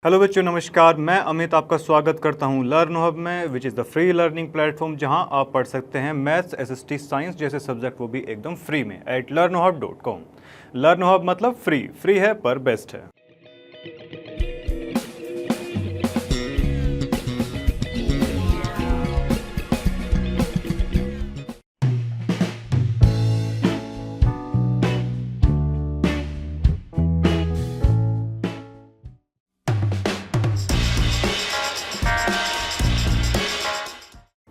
Hello बच्चों, नमस्कार। मैं अमित आपका स्वागत करता हूं लर्न हब में, which is the free learning platform जहां आप पढ़ सकते हैं मैथ्स, एसएसटी, साइंस जैसे सब्जेक्ट, वो भी एकदम फ्री में एट learnhub.com। लर्न हब मतलब फ्री है पर बेस्ट है।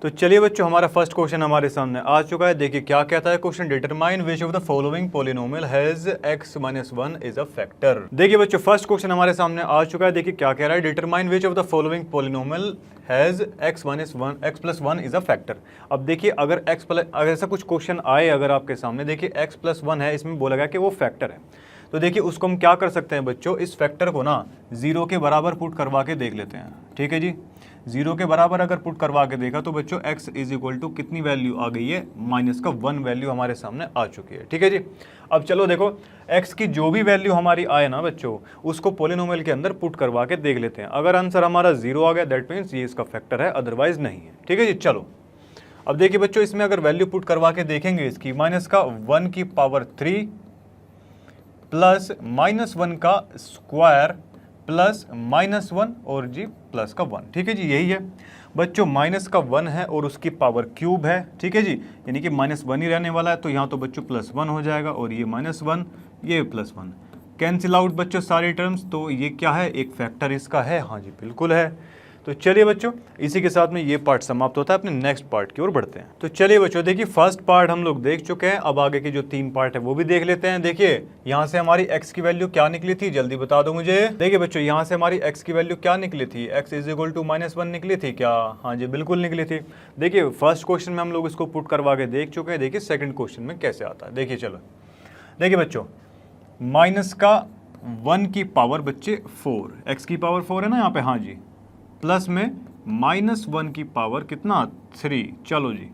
तो चलिए बच्चों, हमारा फर्स्ट क्वेश्चन हमारे सामने आ चुका है। देखिए क्या कहता है question. Determine which of the following polynomial has x minus 1 is a factor. देखिए बच्चों, फर्स्ट क्वेश्चन हमारे सामने आ चुका है। देखिए क्या कह रहा है। Determine which of the following polynomial has x minus 1 x plus 1 is a factor. अब देखिए अगर अगर ऐसा कुछ क्वेश्चन आए अगर आपके सामने, देखिए x प्लस 1 है, इसमें बोला गया कि वो फैक्टर है, तो देखिए उसको हम क्या कर सकते हैं बच्चों, इस फैक्टर को ना 0 के बराबर पुट करवा के देख लेते हैं। ठीक है जी, 0 के बराबर अगर पुट करवा के देखा तो बच्चों x इज इक्वल टू कितनी वैल्यू आ गई है, माइनस का 1 वैल्यू हमारे सामने आ चुकी है। ठीक है जी, अब चलो देखो x की जो भी वैल्यू हमारी आए ना बच्चों, उसको पोलिनोमियल के अंदर पुट करवा के देख लेते हैं। अगर आंसर हमारा 0 आ गया, दैट मीन्स ये इसका फैक्टर है, अदरवाइज नहीं है। ठीक है जी, चलो अब देखिए बच्चों, इसमें अगर वैल्यू पुट करवा के देखेंगे इसकी, माइनस का 1 की पावर 3 प्लस माइनस 1 का स्क्वायर प्लस माइनस 1 और जी प्लस का 1। ठीक है जी, यही है बच्चों, माइनस का 1 है और उसकी पावर क्यूब है। ठीक है जी, यानी कि माइनस 1 ही रहने वाला है, तो यहाँ तो बच्चों प्लस 1 हो जाएगा और ये माइनस 1, ये प्लस 1 कैंसिल आउट बच्चों सारी टर्म्स। तो ये क्या है, एक फैक्टर इसका है। हाँ जी बिल्कुल है। तो चलिए बच्चों, इसी के साथ में ये पार्ट समाप्त होता है। अपने नेक्स्ट पार्ट की ओर बढ़ते हैं। तो चलिए बच्चों, देखिए फर्स्ट पार्ट हम लोग देख चुके हैं। अब आगे के जो 3 पार्ट है वो भी देख लेते हैं। देखिए यहाँ से हमारी x की वैल्यू क्या निकली थी, जल्दी बता दो मुझे। देखिए बच्चों, यहाँ से हमारी x की वैल्यू क्या निकली थी, x is equal to minus 1 निकली थी क्या। हाँ जी बिल्कुल निकली थी। देखिए फर्स्ट क्वेश्चन में हम लोग इसको पुट करवा के देख चुके हैं। देखिए सेकंड क्वेश्चन में कैसे आता है, देखिए चलो। देखिए बच्चों, माइनस का 1 की पावर बच्चे 4, x की पावर 4 है ना यहाँ पे। हाँ जी, प्लस में माइनस 1 की पावर कितना 3, चलो जी,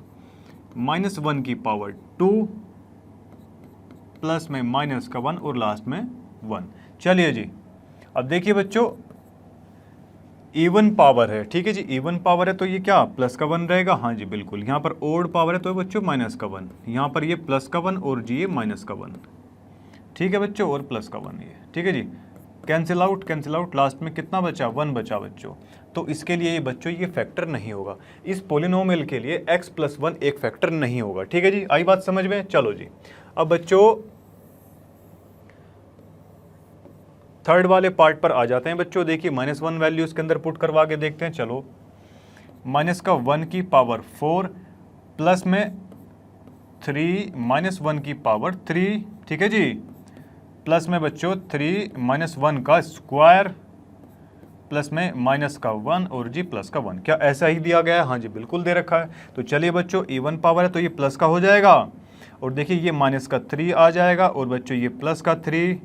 माइनस 1 की पावर 2 प्लस में माइनस का 1 और लास्ट में 1। चलिए जी, अब देखिए बच्चों, इवन पावर है। ठीक है जी, इवन पावर है तो ये क्या प्लस का 1 रहेगा। हाँ जी बिल्कुल। यहाँ पर ओड पावर है तो बच्चों माइनस का 1, यहाँ पर ये प्लस का 1 और जी ये माइनस का 1। ठीक है बच्चों, और प्लस का 1 ये। ठीक है जी, कैंसिल आउट, लास्ट में कितना बचा, 1 बचा बच्चों। तो इसके लिए ये बच्चों ये फैक्टर नहीं होगा। इस पोलिनोमियल के लिए x प्लस 1 एक फैक्टर नहीं होगा। ठीक है जी, आई बात समझ में। चलो जी, अब बच्चों थर्ड वाले पार्ट पर आ जाते हैं बच्चों। देखिए माइनस 1 वैल्यू इसके अंदर पुट करवा के देखते हैं। चलो, माइनस का 1 की पावर 4 प्लस में 3 माइनस 1 की पावर 3। ठीक है जी, प्लस में बच्चों 3 माइनस 1 का स्क्वायर प्लस में माइनस का 1 और जी प्लस का 1। क्या ऐसा ही दिया गया है? हाँ जी बिल्कुल दे रखा है। तो चलिए बच्चों, इवन पावर है तो ये प्लस का हो जाएगा, और देखिए ये माइनस का 3 आ जाएगा, और बच्चों ये प्लस का 3,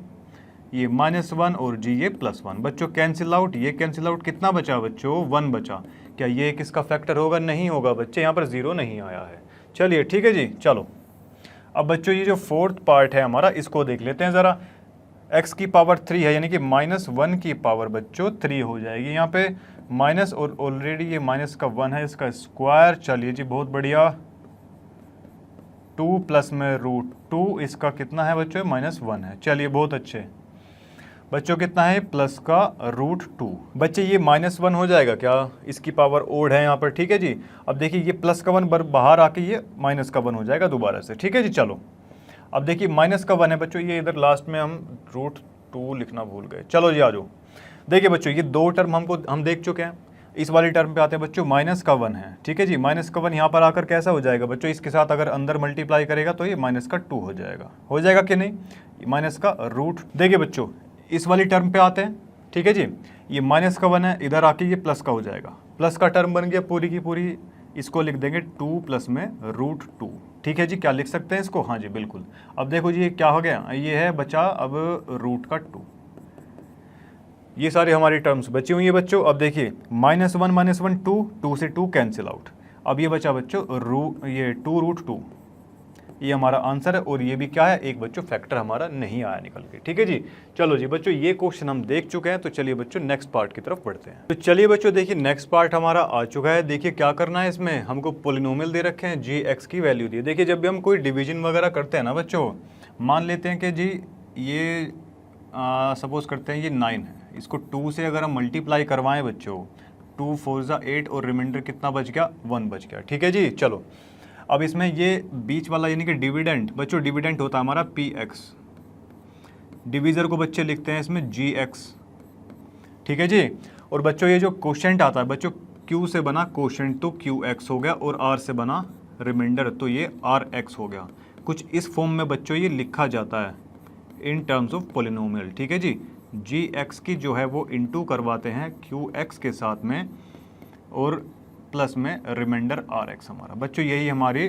ये माइनस 1 और जी ये प्लस 1। बच्चों कैंसिल आउट, ये कैंसिल आउट, कितना बचा बच्चों, 1 बचा। क्या ये किसका फैक्टर होगा? नहीं होगा बच्चे, यहाँ पर 0 नहीं आया है। चलिए ठीक है जी, चलो अब बच्चों ये जो फोर्थ पार्ट है हमारा, इसको देख लेते हैं ज़रा। x की पावर 3 है, यानी कि माइनस 1 की पावर बच्चों 3 हो जाएगी यहाँ पे, माइनस और ऑलरेडी ये माइनस का 1 है, इसका स्क्वायर। चलिए जी बहुत बढ़िया, 2 प्लस में रूट 2, इसका कितना है बच्चों, माइनस 1 है। चलिए बहुत अच्छे बच्चों, कितना है प्लस का रूट 2। बच्चे ये माइनस 1 हो जाएगा क्या, इसकी पावर ओड है यहाँ पर। ठीक है जी, अब देखिए ये प्लस का 1 बाहर आके ये माइनस का 1 हो जाएगा दोबारा से। ठीक है जी, चलो अब देखिए माइनस का 1 है बच्चों, ये इधर लास्ट में हम रूट 2 लिखना भूल गए। चलो जी आ जाओ। देखिए बच्चों, ये 2 टर्म हम देख चुके हैं। इस वाली टर्म पे आते हैं बच्चों, माइनस का 1 है। ठीक है जी, माइनस का 1 यहाँ पर आकर कैसा हो जाएगा बच्चों, इसके साथ अगर अंदर मल्टीप्लाई करेगा तो ये माइनस का 2 हो जाएगा कि नहीं, माइनस का रूट। देखिए बच्चों, इस वाली टर्म पे आते हैं। ठीक है जी, ये माइनस का 1 है, इधर आके ये प्लस का हो जाएगा, प्लस का टर्म बन गया पूरी की पूरी, इसको लिख देंगे 2 प्लस में रूट 2। ठीक है जी, क्या लिख सकते हैं इसको, हाँ जी बिल्कुल। अब देखो जी ये क्या हो गया, ये है बचा अब रूट का 2। ये सारी हमारी टर्म्स बची हुई है बच्चों। अब देखिए माइनस 1 2 से 2 कैंसिल आउट। अब ये बचा बच्चों ये 2 रूट 2 ये हमारा आंसर है। और ये भी क्या है, एक बच्चों फैक्टर हमारा नहीं आया निकल के। ठीक है जी, चलो जी बच्चों ये क्वेश्चन हम देख चुके हैं। तो चलिए बच्चों नेक्स्ट पार्ट की तरफ बढ़ते हैं। तो चलिए बच्चों देखिए नेक्स्ट पार्ट हमारा आ चुका है। देखिए क्या करना है, इसमें हमको पोलिनोमियल दे रखे हैं, जी एक्स की वैल्यू दी है। देखिए जब भी हम कोई डिवीजन वगैरह करते हैं ना बच्चों, मान लेते हैं कि जी ये सपोज करते हैं ये 9 है, इसको 2 से अगर हम मल्टीप्लाई करवाएं बच्चों, 2 4 ज़ा 8 और रिमाइंडर कितना बच गया, 1 बच गया। ठीक है जी, चलो अब इसमें ये बीच वाला यानी कि डिविडेंट बच्चों, डिविडेंट होता है हमारा पी एक्स, डिवीज़र को बच्चे लिखते हैं इसमें जी एक्स। ठीक है जी, और बच्चों ये जो कोशेंट आता है बच्चों, क्यू से बना कोशेंट तो क्यू एक्स हो गया, और आर से बना रिमाइंडर तो ये आर एक्स हो गया। कुछ इस फॉर्म में बच्चों ये लिखा जाता है इन टर्म्स ऑफ पोलिनोमियल। ठीक है जी, जी एक्स की जो है वो इनटू करवाते हैं क्यू एक्स के साथ में, और प्लस में रिमाइंडर आर एक्स हमारा। बच्चों यही हमारी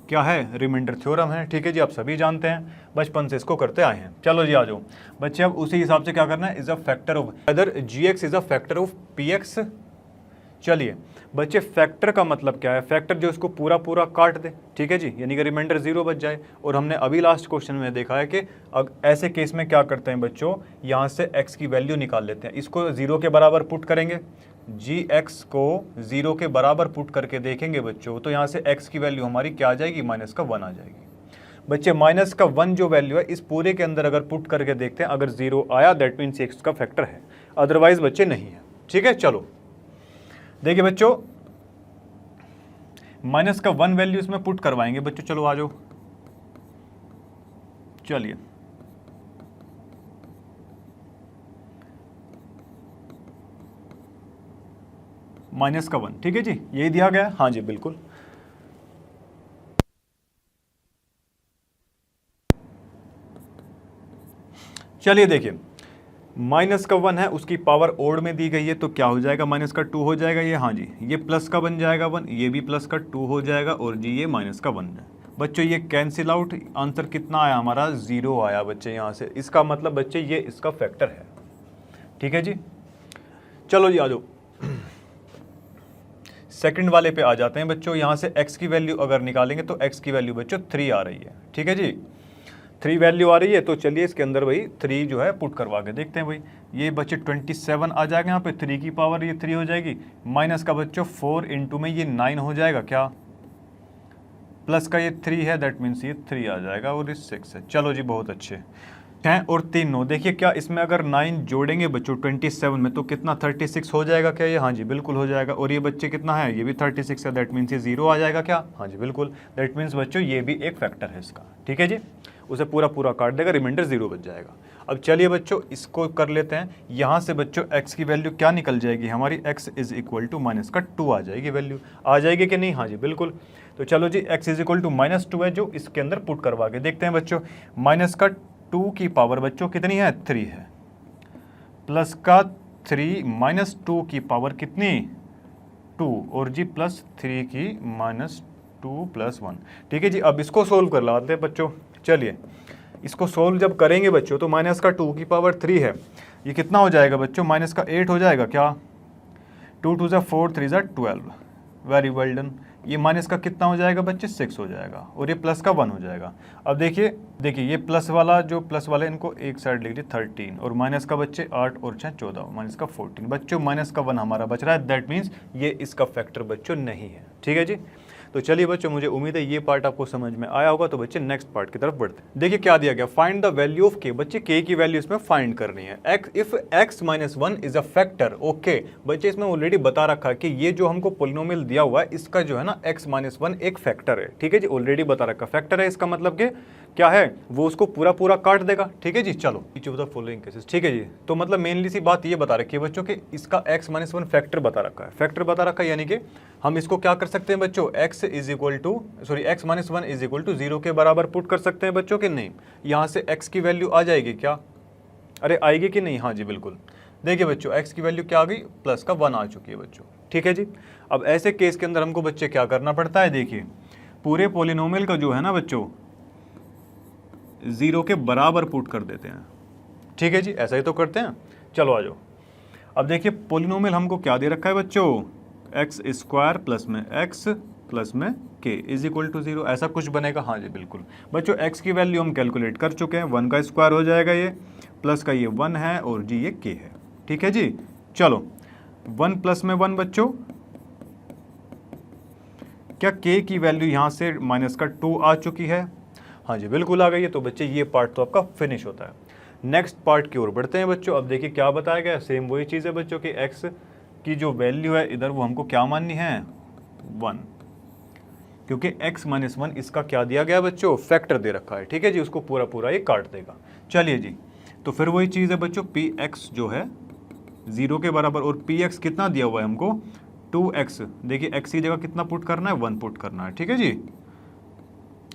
क्या है, रिमाइंडर थ्योरम है। ठीक है जी, आप सभी जानते हैं, बचपन से इसको करते आए हैं। चलो जी आ जाओ बच्चे, अब उसी हिसाब से क्या करना है, is a factor of other G X is a factor of P X. चलिए बच्चे फैक्टर का मतलब क्या है, फैक्टर जो इसको पूरा पूरा काट दे। ठीक है जी, यानी कि रिमाइंडर 0 बच जाए। और हमने अभी लास्ट क्वेश्चन में देखा है कि ऐसे केस में क्या करते हैं बच्चों, यहाँ से x की वैल्यू निकाल लेते हैं, इसको 0 के बराबर पुट करेंगे, जी एक्स को 0 के बराबर पुट करके देखेंगे बच्चों, तो यहाँ से x की वैल्यू हमारी क्या आ जाएगी, -1 आ जाएगी। बच्चे -1 जो वैल्यू है इस पूरे के अंदर अगर पुट करके देखते हैं, अगर 0 आया दैट मीन्स x का फैक्टर है, अदरवाइज बच्चे नहीं है। ठीक है, चलो देखिए बच्चों -1 वैल्यू इसमें पुट करवाएंगे बच्चों। चलो आ जाओ, चलिए -1। ठीक है जी, यही दिया गया है, हाँ जी बिल्कुल। चलिए देखिए -1 है, उसकी पावर ओड में दी गई है, तो क्या हो जाएगा, -2 हो जाएगा ये, हाँ जी ये प्लस का बन जाएगा 1, ये भी +2 हो जाएगा, और जी ये -1 है। बच्चों ये कैंसिल आउट, आंसर कितना आया हमारा, 0 आया बच्चे यहाँ से। इसका मतलब बच्चे ये इसका फैक्टर है। ठीक है जी, चलो जी आ जाओ सेकंड वाले पे आ जाते हैं बच्चों। यहाँ से x की वैल्यू अगर निकालेंगे तो x की वैल्यू बच्चों 3 आ रही है। ठीक है जी, 3 वैल्यू आ रही है, तो चलिए इसके अंदर भाई 3 जो है पुट करवा के देखते हैं भाई। ये बच्चे 27 आ जाएगा, यहाँ पे 3 की पावर ये 3 हो जाएगी, माइनस का बच्चों 4 इंटू में ये 9 हो जाएगा, क्या प्लस का ये 3 है, दैट मीन्स ये 3 आ जाएगा, और ये 6 है। चलो जी बहुत अच्छे हैं, और 3 9। देखिए क्या इसमें अगर 9 जोड़ेंगे बच्चों 27 में तो कितना 36 हो जाएगा क्या ये, हाँ जी बिल्कुल हो जाएगा। और ये बच्चे कितना है, ये भी 36 है, दैट मीन्स ये 0 आ जाएगा क्या, हाँ जी बिल्कुल। दैट मीन्स बच्चों ये भी एक फैक्टर है इसका। ठीक है जी, उसे पूरा पूरा काट देगा, रिमाइंडर 0 बच जाएगा। अब चलिए बच्चों इसको कर लेते हैं। यहाँ से बच्चों x की वैल्यू क्या निकल जाएगी हमारी, x इज इक्वल टू -2 आ जाएगी, वैल्यू आ जाएगी कि नहीं, हाँ जी बिल्कुल। तो चलो जी x इज इक्वल टू -2 है, जो इसके अंदर पुट करवा के देखते हैं बच्चों। -2 की पावर बच्चों कितनी है, 3 है, प्लस का 3 -2 की पावर कितनी, 2, और जी +3 की -2 + 1। ठीक है जी, अब इसको सोल्व कर लाते हैं बच्चों। चलिए इसको सोल्व जब करेंगे बच्चों तो -2 की पावर 3 है, ये कितना हो जाएगा बच्चों, -8 हो जाएगा क्या, 2 2 ज़ा 4 3 ज़ा 12, वेरी वेल डन। ये माइनस का कितना हो जाएगा बच्चे, 6 हो जाएगा, और ये प्लस का 1 हो जाएगा। अब देखिए ये प्लस वाला जो प्लस वाले इनको एक साइड लिख लीजिए 13, और माइनस का बच्चे 8 और 6 14, माइनस का 14 बच्चों, माइनस का 1 हमारा बच रहा है, दैट मीन्स ये इसका फैक्टर बच्चों नहीं है। ठीक है जी, तो चलिए बच्चों मुझे उम्मीद है ये पार्ट आपको समझ में आया होगा। तो बच्चे नेक्स्ट पार्ट की तरफ बढ़ते हैं। देखिए क्या दिया गया, फाइंड द वैल्यू ऑफ के। बच्चे के की वैल्यू इसमें फाइंड करनी है। If x - 1 is a factor, okay बच्चे इसमें ऑलरेडी बता रखा है कि ये जो हमको पोलिनोमियल दिया हुआ है इसका जो है ना x - 1 एक फैक्टर है। ठीक है जी, ऑलरेडी बता रखा फैक्टर है, इसका मतलब कि क्या है, वो उसको पूरा पूरा काट देगा। ठीक है जी, चलो each of the following cases. ठीक है जी, तो मतलब मेनली सी बात ये बता रखी है बच्चों कि इसका x - 1 फैक्टर बता रखा है, फैक्टर बता रखा है, यानी कि हम इसको क्या कर सकते हैं बच्चों, x - 1 इज इक्वल टू 0 के बराबर पुट कर सकते हैं बच्चों कि नहीं। यहाँ से x की वैल्यू आ जाएगी क्या, अरे आएगी कि नहीं, हाँ जी बिल्कुल। देखिए बच्चों x की वैल्यू क्या आ गई, प्लस का 1 आ चुकी है बच्चों। ठीक है जी, अब ऐसे केस के अंदर हमको बच्चे क्या करना पड़ता है, देखिए पूरे पोलिनोमियल का जो है ना बच्चों 0 के बराबर पुट कर देते हैं। ठीक है जी, ऐसा ही तो करते हैं। चलो आ जाओ, अब देखिए पोलिनोमियल हमको क्या दे रखा है बच्चों, x² प्लस में x प्लस में k इज इक्वल टू 0, ऐसा कुछ बनेगा। हाँ जी बिल्कुल बच्चों, x की वैल्यू हम कैलकुलेट कर चुके हैं, 1 का स्क्वायर हो जाएगा ये, प्लस का ये 1 है और जी ये k है। ठीक है जी, चलो 1 प्लस में 1 बच्चों, क्या k की वैल्यू यहाँ से माइनस का 2 आ चुकी है? हाँ जी बिल्कुल आ गई है। तो बच्चे ये पार्ट तो आपका फिनिश होता है। नेक्स्ट पार्ट की ओर बढ़ते हैं बच्चों। अब देखिए क्या बताया गया, सेम वही चीज़ है बच्चों की x की जो वैल्यू है इधर वो हमको क्या माननी है 1, क्योंकि x माइनस 1 इसका क्या दिया गया बच्चों, फैक्टर दे रखा है। ठीक है जी, उसको पूरा पूरा ये काट देगा। चलिए जी, तो फिर वही चीज़ है बच्चों, px जो है 0 के बराबर, और px कितना दिया हुआ है हमको 2x। देखिए x की जगह कितना पुट करना है, 1 पुट करना है। ठीक है जी,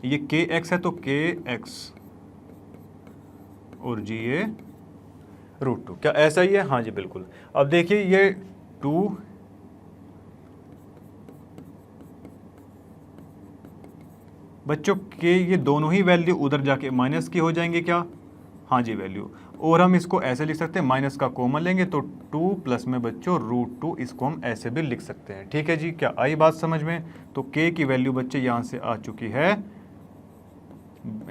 ये kx है तो kx और जी ये √2, क्या ऐसा ही है? हाँ जी बिल्कुल। अब देखिए ये 2 बच्चों के ये दोनों ही वैल्यू उधर जाके माइनस की हो जाएंगे क्या? हाँ जी वैल्यू, और हम इसको ऐसे लिख सकते हैं, माइनस का कॉमन लेंगे तो 2 प्लस में बच्चों √2, इसको हम ऐसे भी लिख सकते हैं। ठीक है जी, क्या आई बात समझ में? तो k की वैल्यू बच्चे यहाँ से आ चुकी है,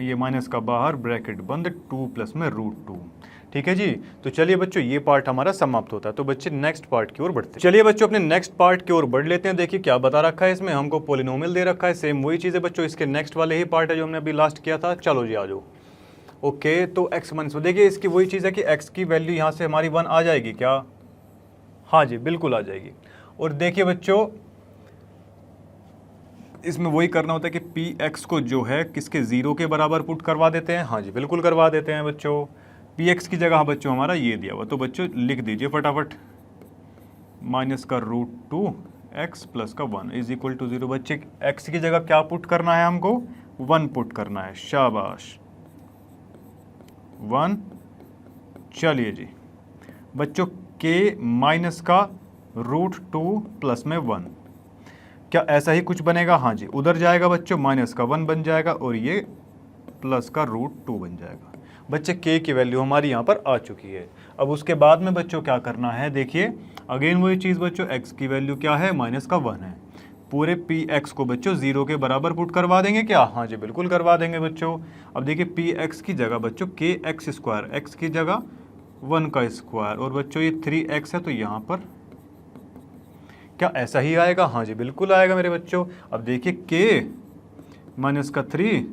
ये माइनस का बाहर ब्रैकेट बंद, 2 प्लस में √2। ठीक है जी, तो चलिए बच्चों ये पार्ट हमारा समाप्त होता है। तो बच्चे नेक्स्ट पार्ट की ओर बढ़ते हैं। चलिए बच्चों अपने नेक्स्ट पार्ट की ओर बढ़ लेते हैं। देखिए क्या बता रखा है इसमें, हमको पोलिनोमियल दे रखा है, सेम वही चीज़ है बच्चों, इसके नेक्स्ट वाले ही पार्ट है जो हमने अभी लास्ट किया था। चलो जी आ जाओ। ओके, तो x माइनस, देखिए इसकी वही चीज़ है कि x की वैल्यू यहाँ से हमारी 1 आ जाएगी क्या? हाँ जी बिल्कुल आ जाएगी। और देखिए बच्चों इसमें वही करना होता है कि px को जो है किसके 0 के बराबर पुट करवा देते हैं। हाँ जी बिल्कुल करवा देते हैं बच्चों। px की जगह बच्चों हमारा ये दिया हुआ, तो बच्चों लिख दीजिए फटाफट, माइनस का √2 x प्लस का 1 इज इक्वल टू 0। बच्चे x की जगह क्या पुट करना है हमको, 1 पुट करना है। शाबाश 1। चलिए जी बच्चों k माइनस का √2 प्लस में 1, क्या ऐसा ही कुछ बनेगा? हाँ जी, उधर जाएगा बच्चों, माइनस का 1 बन जाएगा और ये प्लस का √2 बन जाएगा। बच्चे k की वैल्यू हमारी यहाँ पर आ चुकी है। अब उसके बाद में बच्चों क्या करना है, देखिए अगेन वही चीज़ बच्चों, x की वैल्यू क्या है, माइनस का 1 है, पूरे px को बच्चों 0 के बराबर पुट करवा देंगे क्या? हाँ जी बिल्कुल करवा देंगे बच्चों। अब देखिए px की जगह बच्चों kx स्क्वायर, x की जगह 1 का स्क्वायर, और बच्चों ये 3x है तो यहाँ पर क्या ऐसा ही आएगा? हाँ जी बिल्कुल आएगा मेरे बच्चों। अब देखिए k माइनस का 3,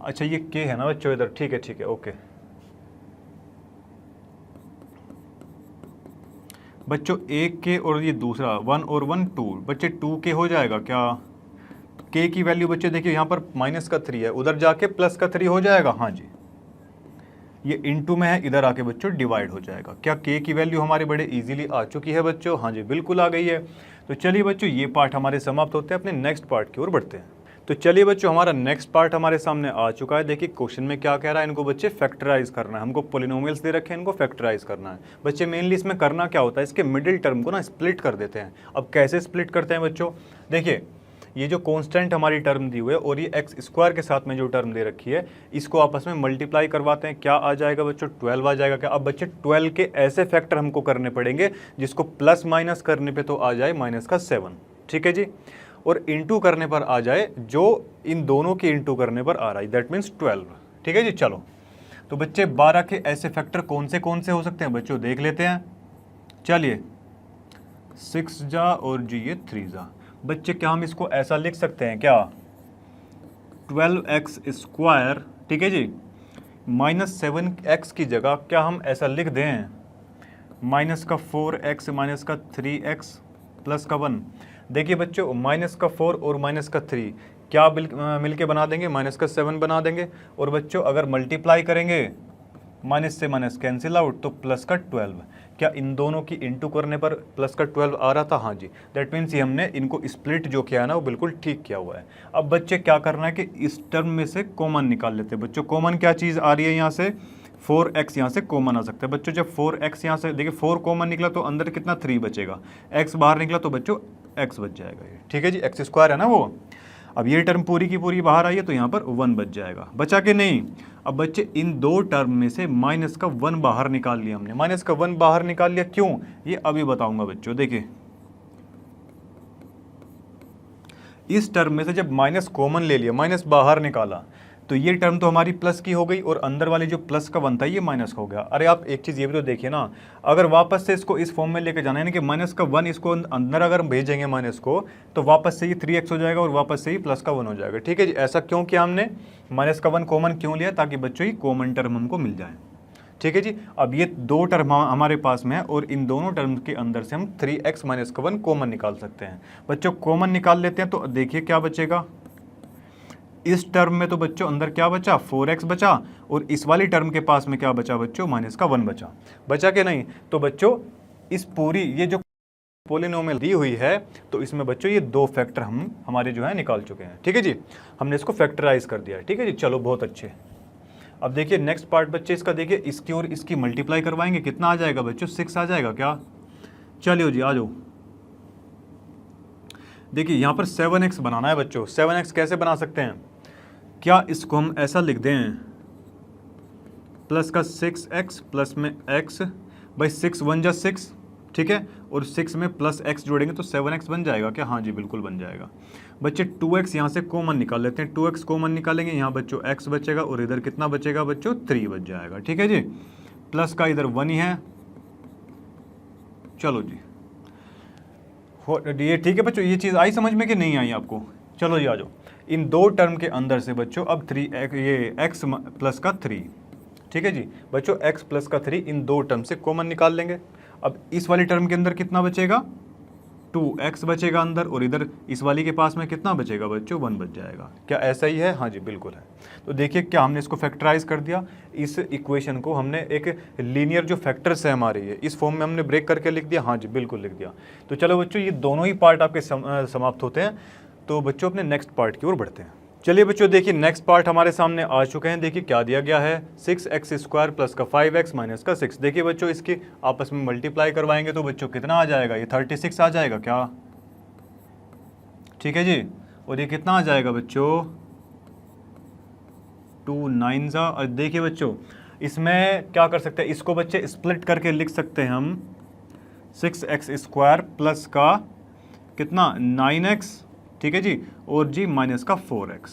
अच्छा ये k है ना बच्चों इधर, ठीक है ओके। बच्चों एक k और ये दूसरा 1 और 1 2, बच्चे 2k हो जाएगा क्या? k की वैल्यू बच्चे देखिए यहाँ पर माइनस का 3 है, उधर जाके प्लस का 3 हो जाएगा। हाँ जी, ये इनटू में है, इधर आके बच्चों डिवाइड हो जाएगा। क्या k की वैल्यू हमारे बड़े इजीली आ चुकी है बच्चों? हाँ जी बिल्कुल आ गई है। तो चलिए बच्चों ये पार्ट हमारे समाप्त होते हैं, अपने नेक्स्ट पार्ट की ओर बढ़ते हैं। तो चलिए बच्चों हमारा नेक्स्ट पार्ट हमारे सामने आ चुका है। देखिए क्वेश्चन में क्या कह रहा है, इनको बच्चे फैक्टराइज करना है, हमको पोलिनोमियल्स दे रखे हैं, इनको फैक्टराइज करना है। बच्चे मेनली इसमें करना क्या होता है, इसके मिडिल टर्म को ना स्प्लिट कर देते हैं। अब कैसे स्प्लिट करते हैं बच्चों, देखिए ये जो कांस्टेंट हमारी टर्म दी हुई है और ये एक्स स्क्वायर के साथ में जो टर्म दे रखी है, इसको आपस में मल्टीप्लाई करवाते हैं। क्या आ जाएगा बच्चों, 12 आ जाएगा क्या? अब बच्चे 12 के ऐसे फैक्टर हमको करने पड़ेंगे जिसको प्लस माइनस करने पे तो आ जाए माइनस का 7, ठीक है जी, और इंटू करने पर आ जाए जो इन दोनों के इंटू करने पर आ रहा है, दैट मीन्स 12। ठीक है जी, चलो तो बच्चे 12 के ऐसे फैक्टर कौन से हो सकते हैं बच्चों, देख लेते हैं। चलिए 6 जा और जी ये 3 जा। बच्चे क्या हम इसको ऐसा लिख सकते हैं क्या, 12x स्क्वायर, ठीक है जी, माइनस 7x की जगह क्या हम ऐसा लिख दें, माइनस का 4x माइनस का 3x प्लस का 1। देखिए बच्चों माइनस का 4 और माइनस का 3 क्या मिलके बना देंगे, माइनस का 7 बना देंगे। और बच्चों अगर मल्टीप्लाई करेंगे, माइनस से माइनस कैंसिल आउट, तो प्लस का 12। क्या इन दोनों की इंटू करने पर प्लस का 12 आ रहा था? हाँ जी, दैट मीन्स ये हमने इनको स्प्लिट जो किया है ना वो बिल्कुल ठीक किया हुआ है। अब बच्चे क्या करना है कि इस टर्म में से कॉमन निकाल लेते हैं। बच्चों कॉमन क्या चीज़ आ रही है यहाँ से, 4x यहाँ से कॉमन आ सकता है। बच्चों जब 4x यहाँ से देखिए 4 कॉमन निकला तो अंदर कितना 3 बचेगा, x बाहर निकला तो बच्चों x बच जाएगा ये, ठीक है जी, x स्क्वायर है ना वो। अब ये टर्म पूरी की पूरी बाहर आई है तो यहाँ पर 1 बच जाएगा, बचा के नहीं। अब बच्चे इन दो टर्म में से माइनस का 1 बाहर निकाल लिया हमने, माइनस का 1 बाहर निकाल लिया, क्यों ये अभी बताऊंगा बच्चों। देखिए इस टर्म में से जब माइनस कॉमन ले लिया, माइनस बाहर निकाला, तो ये टर्म तो हमारी प्लस की हो गई और अंदर वाली जो प्लस का बनता है ये माइनस हो गया। अरे आप एक चीज़ ये भी तो देखिए ना, अगर वापस से इसको इस फॉर्म में लेके जाना है, यानी कि माइनस का 1 इसको अंदर अगर हम भेजेंगे माइनस को, तो वापस से ये 3x हो जाएगा और वापस से ही प्लस का 1 हो जाएगा। ठीक है जी, ऐसा क्यों किया हमने, माइनस का 1 कॉमन क्यों लिया, ताकि बच्चों ही कॉमन टर्म हमको मिल जाए। ठीक है जी, अब ये 2 टर्म हमारे पास में है और इन दोनों टर्म के अंदर से हम 3x माइनस का 1 कॉमन निकाल सकते हैं। बच्चों कॉमन निकाल लेते हैं तो देखिए क्या बचेगा, इस टर्म में तो बच्चों अंदर क्या बचा, 4x बचा, और इस वाली टर्म के पास में क्या बचा बच्चों, माइनस का 1 बचा। बचा कि नहीं, तो बच्चों इस पूरी ये जो पॉलिनोमियल दी हुई है, तो इसमें बच्चों ये 2 फैक्टर हम हमारे जो है निकाल चुके हैं। ठीक है जी, हमने इसको फैक्टराइज कर दिया है। ठीक है जी, चलो बहुत अच्छे। अब देखिए नेक्स्ट पार्ट बच्चे इसका, देखिए इसकी और इसकी मल्टीप्लाई करवाएंगे, कितना आ जाएगा बच्चों, 6 आ जाएगा क्या। चलिए जी आ जाओ। देखिए यहाँ पर 7x बनाना है बच्चों। 7x कैसे बना सकते हैं, क्या इसको हम ऐसा लिख दें, प्लस का 6x प्लस में x, भाई 6 1 जा 6, ठीक है, और 6 में प्लस x जोड़ेंगे तो 7x बन जाएगा क्या, हाँ जी बिल्कुल बन जाएगा। बच्चे 2x यहाँ से कॉमन निकाल लेते हैं, 2x कॉमन निकालेंगे, यहाँ बच्चों x बचेगा और इधर कितना बचेगा बच्चों, 3 बच जाएगा। ठीक है जी, प्लस का इधर 1 ही है। चलो जी ये ठीक है बच्चों, ये चीज़ आई समझ में कि नहीं आई आपको। चलो जी आ जाओ, इन 2 टर्म के अंदर से बच्चों अब 3 ये x प्लस का 3, ठीक है जी बच्चों, x प्लस का 3 इन 2 टर्म से कॉमन निकाल लेंगे। अब इस वाली टर्म के अंदर कितना बचेगा, 2x बचेगा अंदर, और इधर इस वाली के पास में कितना बचेगा बच्चों, 1 बच जाएगा। क्या ऐसा ही है, हाँ जी बिल्कुल है। तो देखिए क्या हमने इसको फैक्टराइज कर दिया, इस इक्वेशन को हमने एक लीनियर जो फैक्टर्स है हमारे ये, इस फॉर्म में हमने ब्रेक करके लिख दिया। हाँ जी बिल्कुल लिख दिया। तो चलो बच्चों ये दोनों ही पार्ट आपके समाप्त होते हैं। तो बच्चों अपने नेक्स्ट पार्ट की ओर बढ़ते हैं। चलिए बच्चों देखिए नेक्स्ट पार्ट हमारे सामने आ चुके हैं। देखिए क्या दिया गया है, 6x² प्लस का 5x माइनस का 6। देखिए बच्चों इसकी आपस में मल्टीप्लाई करवाएंगे तो बच्चों कितना आ जाएगा, ये 36 आ जाएगा क्या, ठीक है जी। और ये कितना आ जाएगा बच्चों, 2 9 और देखिए बच्चों इसमें क्या कर सकते हैं, इसको बच्चे स्प्लिट करके लिख सकते हैं हम, 6x² प्लस का कितना 9x, ठीक है जी, और जी माइनस का 4x,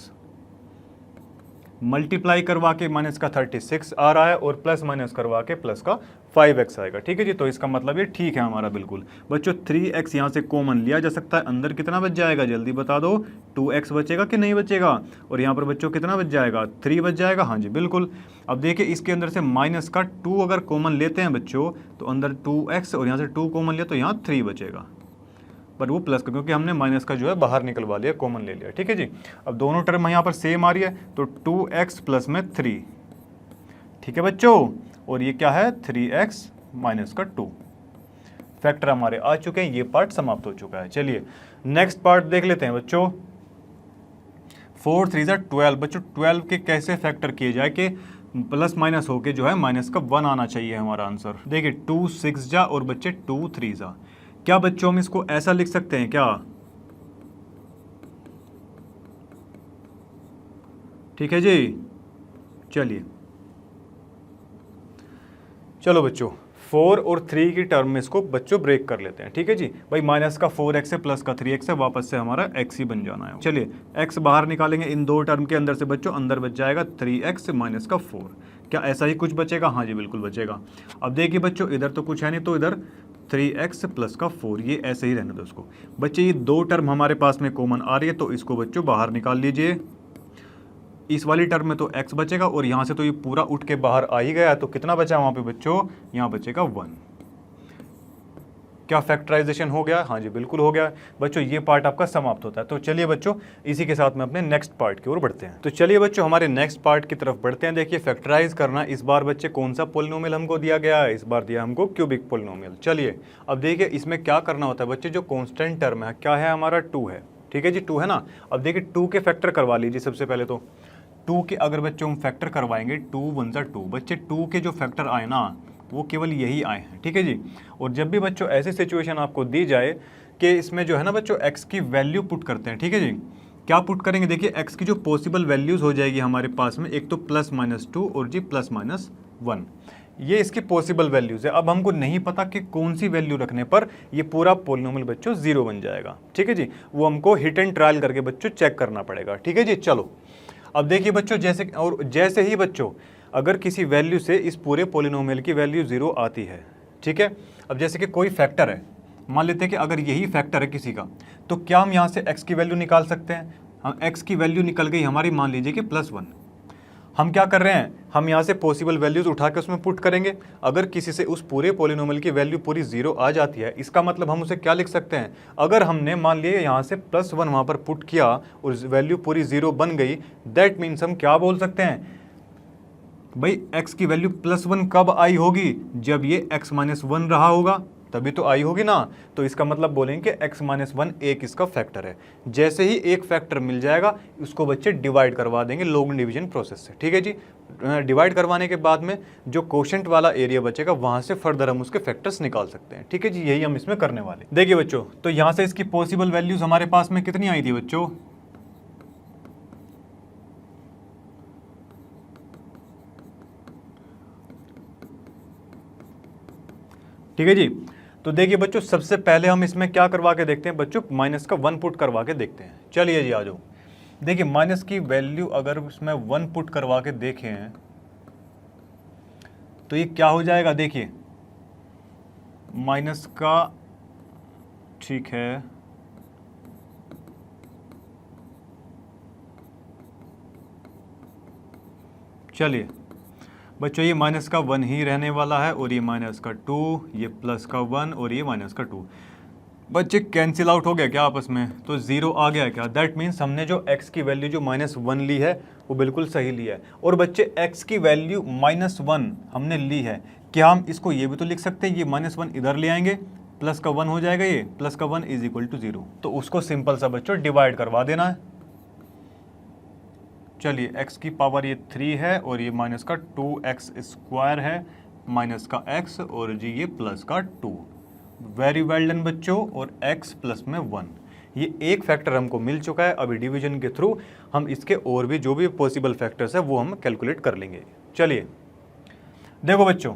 मल्टीप्लाई करवा के माइनस का 36 आ रहा है और प्लस माइनस करवा के प्लस का 5x आएगा। ठीक है जी, तो इसका मतलब ये ठीक है हमारा बिल्कुल। बच्चों 3x यहाँ से कॉमन लिया जा सकता है, अंदर कितना बच जाएगा जल्दी बता दो, 2x बचेगा कि नहीं बचेगा, और यहाँ पर बच्चों कितना बच जाएगा, 3 बच जाएगा। हाँ जी बिल्कुल। अब देखिए इसके अंदर से माइनस का 2 अगर कॉमन लेते हैं बच्चों, तो अंदर 2x और यहाँ से 2 कॉमन लिया तो यहाँ 3 बचेगा, पर वो प्लस का, क्योंकि हमने माइनस का जो है बाहर निकलवा लिया, कॉमन ले लिया। ठीक है जी, अब दोनों टर्म यहाँ पर सेम आ रही है, तो 2x प्लस में 3, ठीक है बच्चों, और ये क्या है 3x माइनस का 2। फैक्टर हमारे आ चुके हैं, ये पार्ट समाप्त हो चुका है। चलिए नेक्स्ट पार्ट देख लेते हैं बच्चों। 4 3 12 बच्चों, 12 के कैसे फैक्टर किए जाए कि प्लस माइनस होके जो है माइनस का 1 आना चाहिए हमारा आंसर। देखिए 2 6 जा और बच्चे 2 3 जा, क्या बच्चों हम इसको ऐसा लिख सकते हैं क्या, ठीक है जी। चलिए चलो बच्चों 4 और 3 की टर्म में इसको बच्चों ब्रेक कर लेते हैं। ठीक है जी, भाई माइनस का 4x है प्लस का 3x है, वापस से हमारा x ही बन जाना है। चलिए x बाहर निकालेंगे इन 2 टर्म के अंदर से बच्चों, अंदर बच जाएगा 3x माइनस का 4। क्या ऐसा ही कुछ बचेगा, हाँ जी बिल्कुल बचेगा। अब देखिए बच्चों इधर तो कुछ है नहीं, तो इधर 3x प्लस का 4, ये ऐसे ही रहने दो उसको। बच्चे ये 2 टर्म हमारे पास में कॉमन आ रही है, तो इसको बच्चों बाहर निकाल लीजिए। इस वाली टर्म में तो x बचेगा और यहाँ से तो ये पूरा उठ के बाहर आ ही गया, तो कितना बचा वहाँ पे बच्चों, यहाँ बचेगा 1। क्या फैक्टराइजेशन हो गया, हाँ जी बिल्कुल हो गया बच्चों, ये पार्ट आपका समाप्त होता है। तो चलिए बच्चों इसी के साथ में अपने नेक्स्ट पार्ट की ओर बढ़ते हैं। तो चलिए बच्चों हमारे नेक्स्ट पार्ट की तरफ बढ़ते हैं। देखिए फैक्टराइज करना, इस बार बच्चे कौन सा पोलिनोमियल हमको दिया गया है, इस बार दिया हमको क्यूबिक पोलिनोमियल। चलिए अब देखिए इसमें क्या करना होता है बच्चे, जो कॉन्स्टेंट टर्म है क्या है हमारा 2 है, ठीक है जी 2 है ना। अब देखिए 2 के फैक्टर करवा लीजिए सबसे पहले, तो 2 के अगर बच्चों हम फैक्टर करवाएंगे 2 1 2, बच्चे 2 के जो फैक्टर आए ना वो केवल यही आए हैं। ठीक है जी, और जब भी बच्चों ऐसी सिचुएशन आपको दी जाए कि इसमें जो है ना बच्चों x की वैल्यू पुट करते हैं, ठीक है जी, क्या पुट करेंगे, देखिए x की जो पॉसिबल वैल्यूज़ हो जाएगी हमारे पास में, एक तो +-2 और जी +-1। ये इसकी पॉसिबल वैल्यूज है। अब हमको नहीं पता कि कौन सी वैल्यू रखने पर ये पूरा पोलिनोमियल बच्चों जीरो बन जाएगा। ठीक है जी, वो हमको हिट एंड ट्रायल करके बच्चों चेक करना पड़ेगा। ठीक है जी, चलो अब देखिए बच्चों, जैसे ही बच्चों अगर किसी वैल्यू से इस पूरे पोलिनोमियल की वैल्यू जीरो आती है, ठीक है, अब जैसे कि कोई फैक्टर है, मान लेते हैं कि अगर यही फैक्टर है किसी का, तो क्या हम यहाँ से x की वैल्यू निकाल सकते हैं? हम x की वैल्यू निकल गई हमारी, मान लीजिए कि +1। हम क्या कर रहे हैं, हम यहाँ से पॉसिबल वैल्यूज उठा के उसमें पुट करेंगे। अगर किसी से उस पूरे पोलिनोमियल की वैल्यू पूरी जीरो आ जाती है, इसका मतलब हम उसे क्या लिख सकते हैं, अगर हमने मान लिया यहाँ से +1 वहाँ पर पुट किया और वैल्यू पूरी जीरो बन गई, दैट मीन्स हम क्या बोल सकते हैं भाई, x की वैल्यू +1 कब आई होगी, जब ये x-1 रहा होगा, तभी तो आई होगी ना। तो इसका मतलब बोलेंगे कि x-1 एक इसका फैक्टर है। जैसे ही एक फैक्टर मिल जाएगा, उसको बच्चे डिवाइड करवा देंगे लॉग डिवीजन प्रोसेस से। ठीक है जी, डिवाइड करवाने के बाद में जो कोशेंट वाला एरिया बचेगा, वहां से फर्दर हम उसके फैक्टर्स निकाल सकते हैं। ठीक है जी, यही हम इसमें करने वाले। देखिए बच्चों, तो यहां से इसकी पॉसिबल वैल्यूज हमारे पास में कितनी आई थी बच्चों, ठीक है जी। तो देखिए बच्चों, सबसे पहले हम इसमें क्या करवा के देखते हैं बच्चों, माइनस का 1 पुट करवा के देखते हैं। चलिए जी, आ जाओ। देखिए माइनस की वैल्यू अगर उसमें 1 पुट करवा के देखें तो ये क्या हो जाएगा, देखिए माइनस का, ठीक है, चलिए बच्चों, ये माइनस का 1 ही रहने वाला है, और ये माइनस का 2, ये प्लस का 1 और ये माइनस का 2। बच्चे कैंसिल आउट हो गया क्या आपस में, तो जीरो आ गया क्या, दैट मीन्स हमने जो x की वैल्यू जो -1 ली है वो बिल्कुल सही ली है। और बच्चे x की वैल्यू -1 हमने ली है, क्या हम इसको ये भी तो लिख सकते हैं, ये -1 इधर ले आएंगे, प्लस का 1 हो जाएगा, ये प्लस का 1 इज इक्वल टू 0। तो उसको सिंपल सा बच्चों डिवाइड करवा देना है। चलिए x की पावर ये 3 है, और ये माइनस का 2x² है, माइनस का x, और जी ये प्लस का 2। वेरी वेल डन बच्चों, और x प्लस में 1, ये एक फैक्टर हमको मिल चुका है। अभी डिवीजन के थ्रू हम इसके और भी जो भी पॉसिबल फैक्टर्स है वो हम कैलकुलेट कर लेंगे। चलिए देखो बच्चों,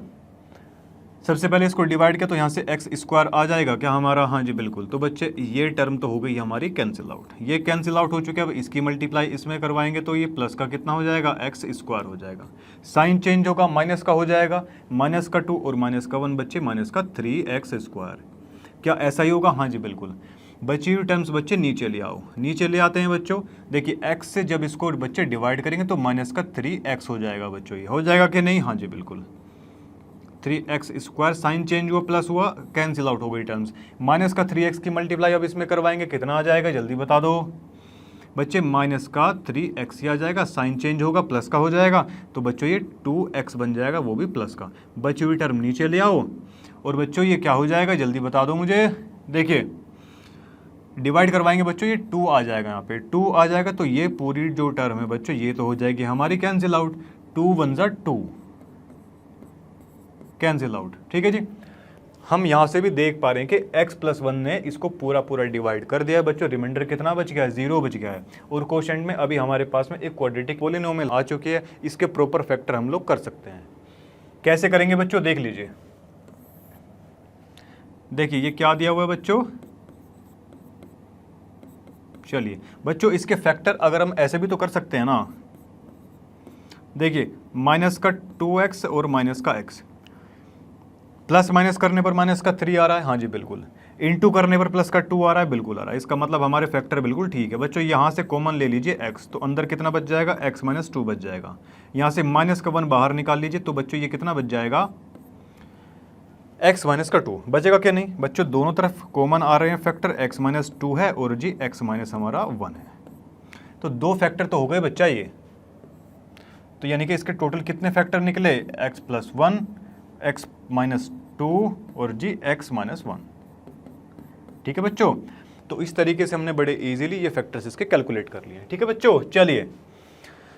सबसे पहले इसको डिवाइड किया तो यहाँ से x² आ जाएगा क्या हमारा, हाँ जी बिल्कुल। तो बच्चे ये टर्म तो हो गई हमारी कैंसिल आउट, ये कैंसिल आउट हो चुके हैं। अब इसकी मल्टीप्लाई इसमें करवाएंगे तो ये प्लस का कितना हो जाएगा, x² हो जाएगा, साइन चेंज होगा, माइनस का हो जाएगा, माइनस का 2 और माइनस का 1 बच्चे माइनस का 3x²। क्या ऐसा ही होगा, हाँ जी बिल्कुल। बची हुई टर्म्स बच्चे नीचे ले आओ, नीचे ले आते हैं बच्चों। देखिए x से जब इसको बच्चे डिवाइड करेंगे तो माइनस का 3x हो जाएगा बच्चों, ये हो जाएगा कि नहीं, हाँ जी बिल्कुल। 3x², साइन चेंज हुआ, प्लस हुआ, कैंसिल आउट हो गई टर्म्स। माइनस का 3x की मल्टीप्लाई अब इसमें करवाएंगे, कितना आ जाएगा जल्दी बता दो बच्चे, माइनस का 3x ही आ जाएगा, साइन चेंज होगा, प्लस का हो जाएगा, तो बच्चों ये 2x बन जाएगा, वो भी प्लस का। बची हुई टर्म नीचे ले आओ, और बच्चों ये क्या हो जाएगा जल्दी बता दो मुझे। देखिए डिवाइड करवाएंगे बच्चों, ये 2 आ जाएगा, यहाँ पे 2 आ जाएगा, तो ये पूरी जो टर्म है बच्चों ये तो हो जाएगी हमारी कैंसिल आउट, 2 1 2 कैंसिल आउट। ठीक है जी, हम यहाँ से भी देख पा रहे हैं कि x+1 ने इसको पूरा पूरा डिवाइड कर दिया है बच्चों। रिमाइंडर कितना बच गया है, 0 बच गया है। और क्वोशिएंट में अभी हमारे पास में एक क्वाड्रेटिक पॉलिनोमियल आ चुकी है, इसके प्रॉपर फैक्टर हम लोग कर सकते हैं। कैसे करेंगे बच्चों, देख लीजिए। देखिए ये क्या दिया हुआ है बच्चों, चलिए बच्चों इसके फैक्टर अगर हम ऐसे भी तो कर सकते हैं ना। देखिए माइनस का 2x और माइनस का x, प्लस माइनस करने पर माइनस का 3 आ रहा है, हाँ जी बिल्कुल, इनटू करने पर प्लस का 2 आ रहा है, बिल्कुल आ रहा है। इसका मतलब हमारे फैक्टर बिल्कुल ठीक है बच्चों। यहाँ से कॉमन ले लीजिए x, तो अंदर कितना बच जाएगा, x - 2 बच जाएगा। यहाँ से माइनस का 1 बाहर निकाल लीजिए, तो बच्चों ये कितना बच जाएगा, x - 2 बचेगा क्या, नहीं बच्चों, दोनों तरफ कॉमन आ रहे हैं फैक्टर, x - 2 है और जी x - हमारा 1 है, तो 2 फैक्टर तो हो गए बच्चा ये। तो यानी कि इसके टोटल कितने फैक्टर निकले, x+1, x - 2 और जी x - 1। ठीक है बच्चों, तो इस तरीके से हमने बड़े इजीली ये फैक्टर्स इसके कैलकुलेट कर लिए। ठीक है बच्चों, चलिए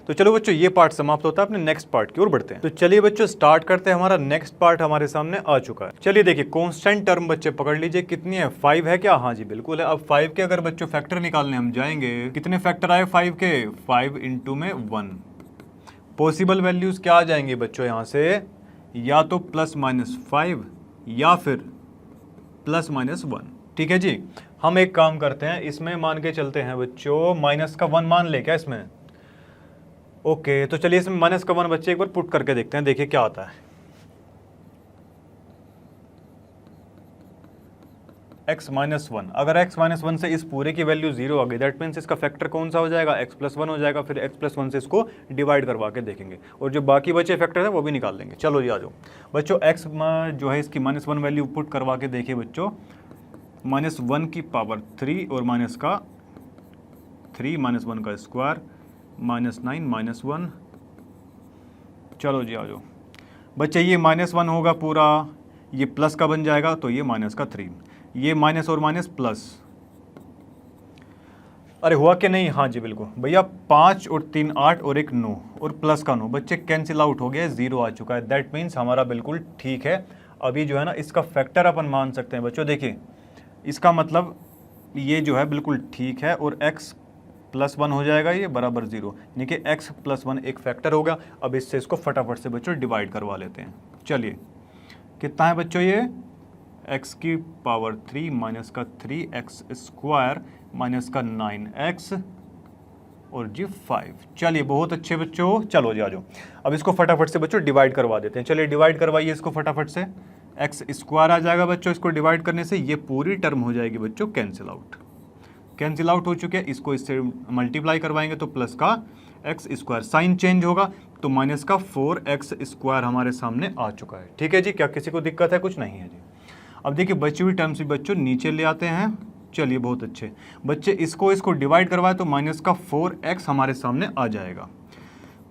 तो चलो बच्चों ये पार्ट समाप्त होता है, अपने नेक्स्ट पार्ट की ओर बढ़ते हैं। तो चलिए बच्चों स्टार्ट करते हैं, हमारा नेक्स्ट पार्ट हमारे सामने आ चुका है। चलिए देखिए कांस्टेंट टर्म बच्चे पकड़ लीजिए, कितनी है, 5 है क्या, हाँ जी बिल्कुल है। अब 5 के अगर बच्चों फैक्टर निकालने हम जाएंगे, कितने फैक्टर आए 5 के, 5 × में 1। पॉसिबल वैल्यूज क्या आ जाएंगे बच्चों, यहाँ से या तो +-5 या फिर +-1। ठीक है जी। हम एक काम करते हैं, इसमें मान के चलते हैं बच्चों -1 मान ले क्या इसमें। ओके, तो चलिए इसमें -1 बच्चे एक बार पुट करके देखते हैं, देखिए क्या आता है। x-1, अगर x-1 से इस पूरे की वैल्यू 0 आ गई, दैट मीन्स इसका फैक्टर कौन सा हो जाएगा, x+1 हो जाएगा। फिर x+1 से इसको डिवाइड करवा के देखेंगे और जो बाकी बचे फैक्टर है वो भी निकाल लेंगे। चलो जी आ जाओ बच्चों, x जो है इसकी -1 वैल्यू पुट करवा के देखिए बच्चों। -1 की पावर 3 और माइनस का 3, -1 का स्क्वायर, -9 -1। चलो जी आ जाओ बच्चे, ये -1 होगा पूरा, ये प्लस का बन जाएगा तो ये -3, ये माइनस और माइनस प्लस। अरे हुआ कि नहीं, हाँ जी बिल्कुल भैया, 5 और 3 8 और 1 9 और प्लस का 9 बच्चे कैंसिल आउट हो गया, 0 आ चुका है। दैट मीन्स हमारा बिल्कुल ठीक है। अभी जो है ना इसका फैक्टर अपन मान सकते हैं बच्चों। देखिए इसका मतलब ये जो है बिल्कुल ठीक है और x+1 हो जाएगा ये बराबर 0, यानी कि x+1 एक फैक्टर होगा। अब इससे इसको फटाफट से बच्चों डिवाइड करवा लेते हैं। चलिए कितना है बच्चों, ये x की पावर 3 माइनस का 3x स्क्वायर माइनस का 9x और जी 5। चलिए बहुत अच्छे बच्चों, चलो जी आ जाओ। अब इसको फटाफट से बच्चों डिवाइड करवा देते हैं। चलिए डिवाइड करवाइए इसको फटाफट से। x स्क्वायर आ जाएगा बच्चों, इसको डिवाइड करने से ये पूरी टर्म हो जाएगी बच्चों कैंसिल आउट। कैंसिल आउट हो चुके हैं, इसको इससे मल्टीप्लाई करवाएंगे तो प्लस का x स्क्वायर, साइन चेंज होगा तो माइनस का 4x स्क्वायर हमारे सामने आ चुका है। ठीक है जी, क्या किसी को दिक्कत है? कुछ नहीं है जी। अब देखिए बची हुई टर्म्स भी बच्चों नीचे ले आते हैं। चलिए बहुत अच्छे बच्चे, इसको डिवाइड करवाए तो माइनस का 4x हमारे सामने आ जाएगा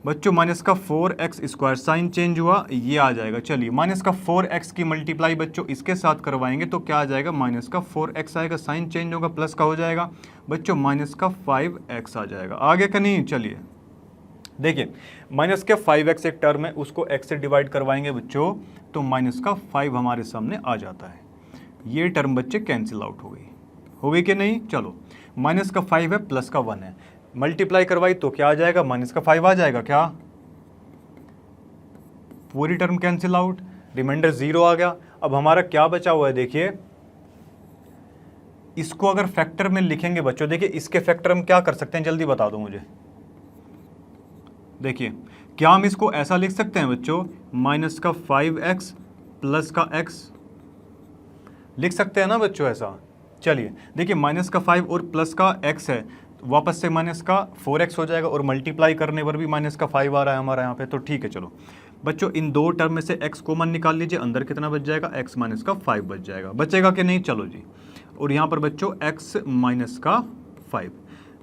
बच्चों। माइनस का 4x स्क्वायर, साइन चेंज हुआ, ये आ जाएगा। चलिए माइनस का 4x की मल्टीप्लाई बच्चों इसके साथ करवाएंगे तो क्या आ जाएगा, माइनस का 4x आएगा, साइन चेंज होगा, प्लस का हो जाएगा बच्चों, माइनस का 5x आ जाएगा। आगे का नहीं, चलिए देखिए माइनस के 5x एक टर्म है, उसको x से डिवाइड करवाएंगे बच्चों तो माइनस का 5 हमारे सामने आ जाता है। ये टर्म बच्चे कैंसिल आउट हो गई कि नहीं। चलो माइनस का 5 है, प्लस का 1 है, मल्टीप्लाई करवाई तो क्या आ जाएगा, माइनस का 5 आ जाएगा। क्या पूरी टर्म कैंसिल आउट, रिमाइंडर 0 आ गया। अब हमारा क्या बचा हुआ है, देखिए इसको अगर फैक्टर में लिखेंगे बच्चों, देखिए इसके फैक्टर हम क्या कर सकते हैं, जल्दी बता दो मुझे। देखिए क्या हम इसको ऐसा लिख सकते हैं बच्चों, माइनस का 5x प्लस का x लिख सकते हैं ना बच्चों ऐसा। चलिए देखिए माइनस का 5 और प्लस का x है, वापस से माइनस का 4x हो जाएगा और मल्टीप्लाई करने पर भी माइनस का 5 आ रहा है हमारा यहाँ पे, तो ठीक है। चलो बच्चों इन दो टर्म में से x कॉमन निकाल लीजिए, अंदर कितना बच जाएगा, x माइनस का 5 बच जाएगा। बचेगा कि नहीं, चलो जी। और यहाँ पर बच्चों x माइनस का 5,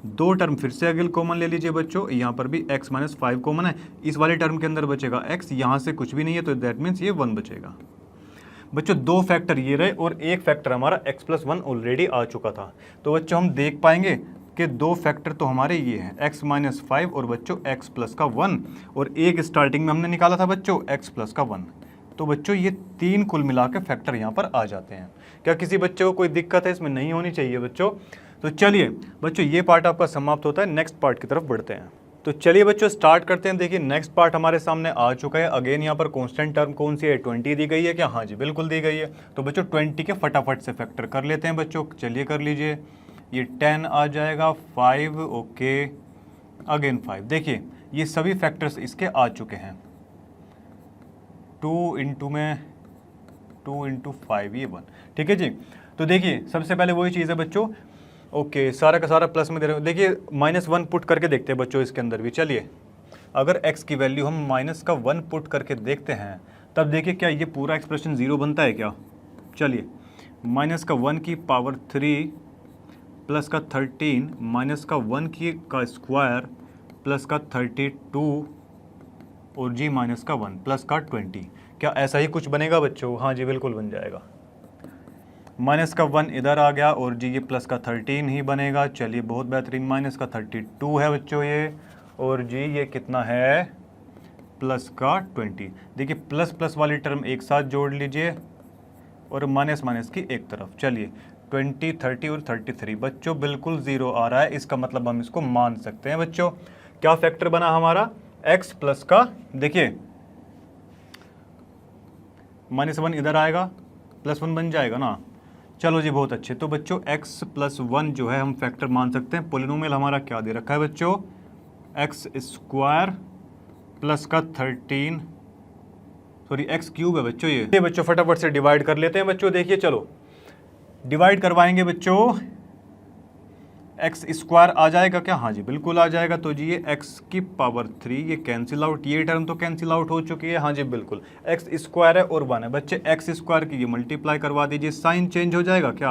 दो टर्म फिर से अगले कॉमन ले लीजिए बच्चों, यहाँ पर भी x माइनस 5 कॉमन है, इस वाले टर्म के अंदर बचेगा x, यहाँ से कुछ भी नहीं है तो दैट मीन्स ये 1 बचेगा बच्चों। दो फैक्टर ये रहे और एक फैक्टर हमारा x+1 ऑलरेडी आ चुका था, तो बच्चों हम देख पाएंगे कि दो फैक्टर तो हमारे ये हैं, x माइनस 5 और बच्चों x प्लस का 1, और एक स्टार्टिंग में हमने निकाला था बच्चों x प्लस का 1। तो बच्चों ये तीन कुल मिला के फैक्टर यहाँ पर आ जाते हैं। क्या किसी बच्चे को कोई दिक्कत है? इसमें नहीं होनी चाहिए बच्चों। तो चलिए बच्चों ये पार्ट आपका समाप्त होता है, नेक्स्ट पार्ट की तरफ बढ़ते हैं। तो चलिए बच्चों स्टार्ट करते हैं। देखिए नेक्स्ट पार्ट हमारे सामने आ चुका है। अगेन यहाँ पर कांस्टेंट टर्म कौन सी है, 20 दी गई है क्या? हाँ जी बिल्कुल दी गई है। तो बच्चों 20 के फटाफट से फैक्टर कर लेते हैं बच्चों, चलिए कर लीजिए। ये 10 आ जाएगा, 5 ओके, अगेन 5। देखिए ये सभी फैक्टर्स इसके आ चुके हैं। 2 इंटू 5 ये 1, ठीक है जी। तो देखिए सबसे पहले वही चीज़ है बच्चों, ओके सारा का सारा प्लस में दे रहे हो। देखिए -1 पुट करके देखते हैं बच्चों इसके अंदर भी। चलिए अगर x की वैल्यू हम -1 पुट करके देखते हैं तब देखिए क्या ये पूरा एक्सप्रेशन 0 बनता है क्या? चलिए -1 की पावर 3 प्लस का 13 माइनस का 1 का स्क्वायर प्लस का 32 और जी माइनस का 1 प्लस का 20, क्या ऐसा ही कुछ बनेगा बच्चों? हाँ जी बिल्कुल बन जाएगा। माइनस का 1 इधर आ गया और जी ये प्लस का 13 ही बनेगा। चलिए बहुत बेहतरीन, माइनस का 32 है बच्चों ये, और जी ये कितना है, प्लस का 20। देखिए प्लस प्लस वाली टर्म एक साथ जोड़ लीजिए और माइनस माइनस की एक तरफ। चलिए 20, 30 और 33 बच्चों बिल्कुल 0 आ रहा है, इसका मतलब हम इसको मान सकते हैं बच्चों। क्या फैक्टर बना हमारा, x प्लस का, देखिए -1 इधर आएगा, +1 बन जाएगा ना। चलो जी बहुत अच्छे। तो बच्चों x + 1 जो है हम फैक्टर मान सकते हैं। पोलिनोमियल हमारा क्या दे रखा है बच्चों, x² प्लस का 13 सॉरी x³ है बच्चों ये बच्चों फटाफट से डिवाइड कर लेते हैं बच्चों। देखिए चलो डिवाइड करवाएंगे बच्चों, x² आ जाएगा क्या, हाँ जी बिल्कुल आ जाएगा। तो जी ये x⁻³ ये कैंसिल आउट, ये टर्म तो कैंसिल आउट हो चुकी है, हाँ जी बिल्कुल। x² है और 1 है बच्चे, x² की ये मल्टीप्लाई करवा दीजिए, साइन चेंज हो जाएगा क्या,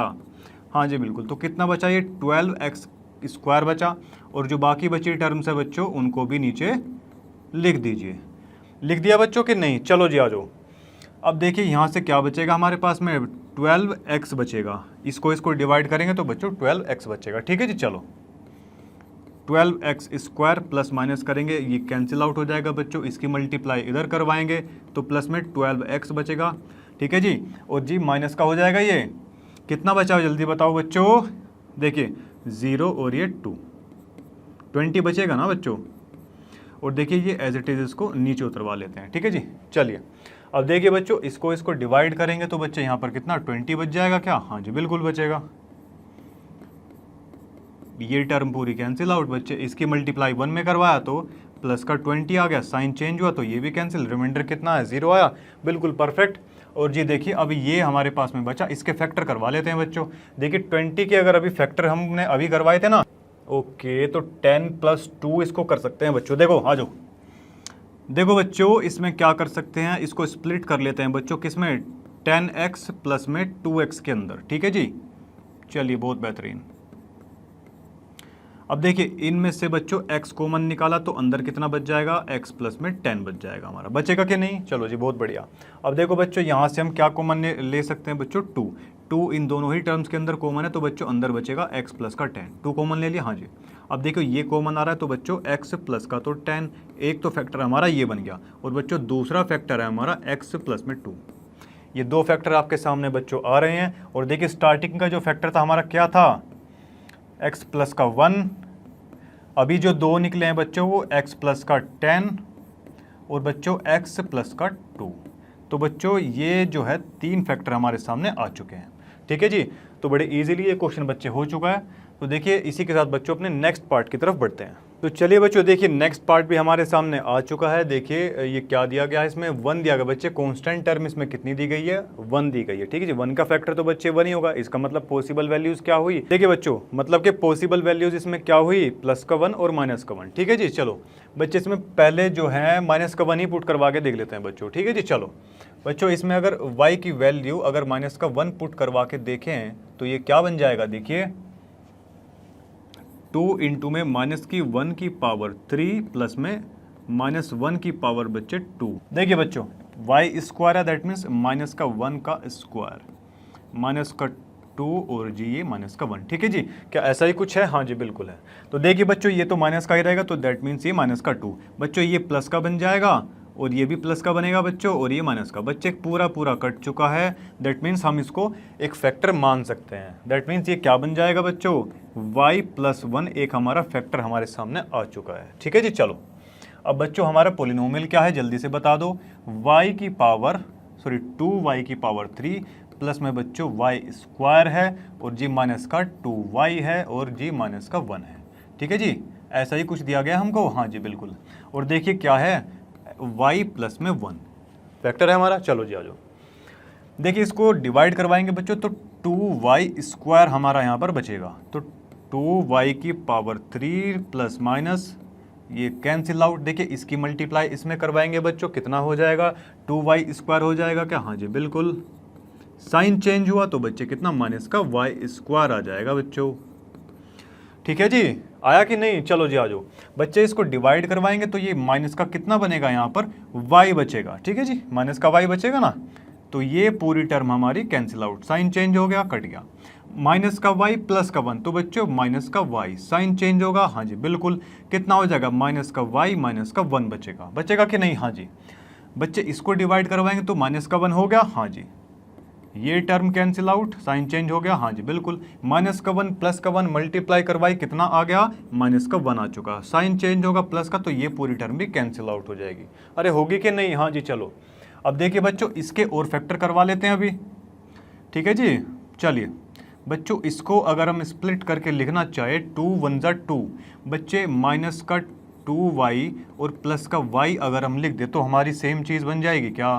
हाँ जी बिल्कुल। तो कितना बचा ये 12x² बचा, और जो बाकी बची टर्म्स है बच्चों उनको भी नीचे लिख दीजिए। लिख दिया बच्चों कि नहीं, चलो जी आ जाओ। अब देखिए यहाँ से क्या बचेगा हमारे पास में, 12x बचेगा, इसको डिवाइड करेंगे तो बच्चों 12x बचेगा। ठीक है जी, चलो 12x² प्लस माइनस करेंगे, ये कैंसिल आउट हो जाएगा बच्चों, इसकी मल्टीप्लाई इधर करवाएंगे तो प्लस में 12x बचेगा। ठीक है जी, और जी माइनस का हो जाएगा, ये कितना बचा जल्दी बताओ बच्चों, देखिए 0 और ये 2, 20 बचेगा ना बच्चों। और देखिए ये एज इट इज़ इसको नीचे उतरवा लेते हैं। ठीक है जी, चलिए अब देखिए बच्चों इसको डिवाइड करेंगे तो बच्चे यहाँ पर कितना 20 बच जाएगा क्या, हाँ जी बिल्कुल बचेगा। ये टर्म पूरी कैंसिल आउट बच्चे, इसकी मल्टीप्लाई 1 में करवाया तो प्लस का 20 आ गया, साइन चेंज हुआ तो ये भी कैंसिल, रिमाइंडर कितना है 0 आया, बिल्कुल परफेक्ट। और जी देखिए अभी ये हमारे पास में बचा, इसके फैक्टर करवा लेते हैं बच्चों। देखिए 20 के अगर अभी फैक्टर हमने अभी करवाए थे ना, ओके तो 10 + 2 इसको कर सकते हैं बच्चों। देखो आ जाओ, देखो बच्चों इसमें क्या कर सकते हैं, इसको स्प्लिट कर लेते हैं बच्चों, किसमें 10x प्लस में 2x के अंदर। ठीक है जी, चलिए बहुत बेहतरीन। अब देखिए इनमें से बच्चों x कॉमन निकाला तो अंदर कितना बच जाएगा, x प्लस में 10 बच जाएगा हमारा, बचेगा कि नहीं, चलो जी बहुत बढ़िया। अब देखो बच्चों यहाँ से हम क्या कॉमन ले सकते हैं बच्चों, 2 इन दोनों ही टर्म्स के अंदर कॉमन है तो बच्चों अंदर बचेगा x प्लस का 10, 2 कॉमन ले लिया, हाँ जी। अब देखो ये कॉमन आ रहा है तो बच्चों x प्लस का तो 10, एक तो फैक्टर हमारा ये बन गया, और बच्चों दूसरा फैक्टर है हमारा x प्लस में 2। ये दो फैक्टर आपके सामने बच्चों आ रहे हैं। और देखिए स्टार्टिंग का जो फैक्टर था हमारा क्या था, x प्लस का 1, अभी जो 2 निकले हैं बच्चों वो x प्लस का 10 और बच्चों x प्लस का 2। तो बच्चों ये जो है 3 फैक्टर हमारे सामने आ चुके हैं। ठीक है जी, तो बड़े इजीली ये क्वेश्चन बच्चे हो चुका है। तो देखिए इसी के साथ बच्चों अपने नेक्स्ट पार्ट की तरफ बढ़ते हैं। तो चलिए बच्चों देखिए नेक्स्ट पार्ट भी हमारे सामने आ चुका है। देखिए ये क्या दिया गया है, इसमें 1 दिया गया बच्चे, कांस्टेंट टर्म इसमें कितनी दी गई है, 1 दी गई है। ठीक है जी, 1 का फैक्टर तो बच्चे 1 ही होगा, इसका मतलब पॉसिबल वैल्यूज क्या हुई, देखिए बच्चों मतलब कि पॉसिबल वैल्यूज इसमें क्या हुई, प्लस का 1 और माइनस का 1। ठीक है जी, चलो बच्चे इसमें पहले जो है माइनस का 1 ही पुट करवा के देख लेते हैं बच्चों। ठीक है जी, चलो बच्चों इसमें अगर y की वैल्यू अगर माइनस का 1 पुट करवा के देखें तो ये क्या बन जाएगा, देखिए 2 इंटू में माइनस की 1 की पावर 3 प्लस में माइनस 1 की पावर बच्चे 2। देखिए बच्चों y² है, दैट मीन्स माइनस का 1 का स्क्वायर, माइनस का 2 और जी ये माइनस का 1। ठीक है जी, क्या ऐसा ही कुछ है, हाँ जी बिल्कुल है। तो देखिए बच्चों ये तो माइनस का ही रहेगा तो दैट मीन्स ये माइनस का 2, बच्चों ये प्लस का बन जाएगा और ये भी प्लस का बनेगा बच्चों, और ये माइनस का, बच्चे पूरा कट चुका है। दैट मीन्स हम इसको एक फैक्टर मान सकते हैं। दैट मीन्स ये क्या बन जाएगा बच्चों, y प्लस 1 एक हमारा फैक्टर हमारे सामने आ चुका है। ठीक है जी, चलो अब बच्चों हमारा पोलिनोमियल क्या है जल्दी से बता दो, 2y की पावर 3 प्लस में बच्चों y² है और जी माइनस का 2y है और जी माइनस का 1 है। ठीक है जी, ऐसा ही कुछ दिया गया हमको, हाँ जी बिल्कुल। और देखिए क्या है, y प्लस में 1 फैक्टर है हमारा। चलो जी आ जाओ, देखिए इसको डिवाइड करवाएंगे बच्चों तो 2y² हमारा यहाँ पर बचेगा, तो 2y की पावर 3 प्लस माइनस ये कैंसिल आउट। देखिए इसकी मल्टीप्लाई इसमें करवाएंगे बच्चों, कितना हो जाएगा, 2y² हो जाएगा क्या, हाँ जी बिल्कुल। साइन चेंज हुआ तो बच्चे कितना, माइनस का y² आ जाएगा बच्चों। ठीक है जी, आया कि नहीं, चलो जी आ जाओ बच्चे इसको डिवाइड करवाएंगे तो ये माइनस का कितना बनेगा, यहाँ पर y बचेगा। ठीक है जी, माइनस का y बचेगा ना, तो ये पूरी टर्म हमारी कैंसिल आउट, साइन चेंज हो गया, कट गया। माइनस का y प्लस का 1 तो बच्चों माइनस का y, साइन चेंज होगा, हाँ जी बिल्कुल, कितना हो जाएगा, माइनस का y माइनस का 1 बचेगा, बचेगा कि नहीं, हाँ जी। बच्चे इसको डिवाइड करवाएंगे तो माइनस का 1 हो गया, हाँ जी, ये term cancel out, sign change हो गया, हाँ जी बिल्कुल। माइनस का 1 प्लस का 1 मल्टीप्लाई करवाई, कितना आ गया, माइनस का 1 आ चुका, साइन चेंज होगा प्लस का, तो ये पूरी टर्म भी कैंसिल आउट हो जाएगी। अरे होगी कि नहीं, हाँ जी चलो। अब देखिए बच्चों इसके और फैक्टर करवा लेते हैं अभी, ठीक है जी। चलिए बच्चों इसको अगर हम स्प्लिट करके लिखना चाहे 2 1 जा 2 बच्चे माइनस का 2y और प्लस का y अगर हम लिख दे तो हमारी सेम चीज़ बन जाएगी क्या?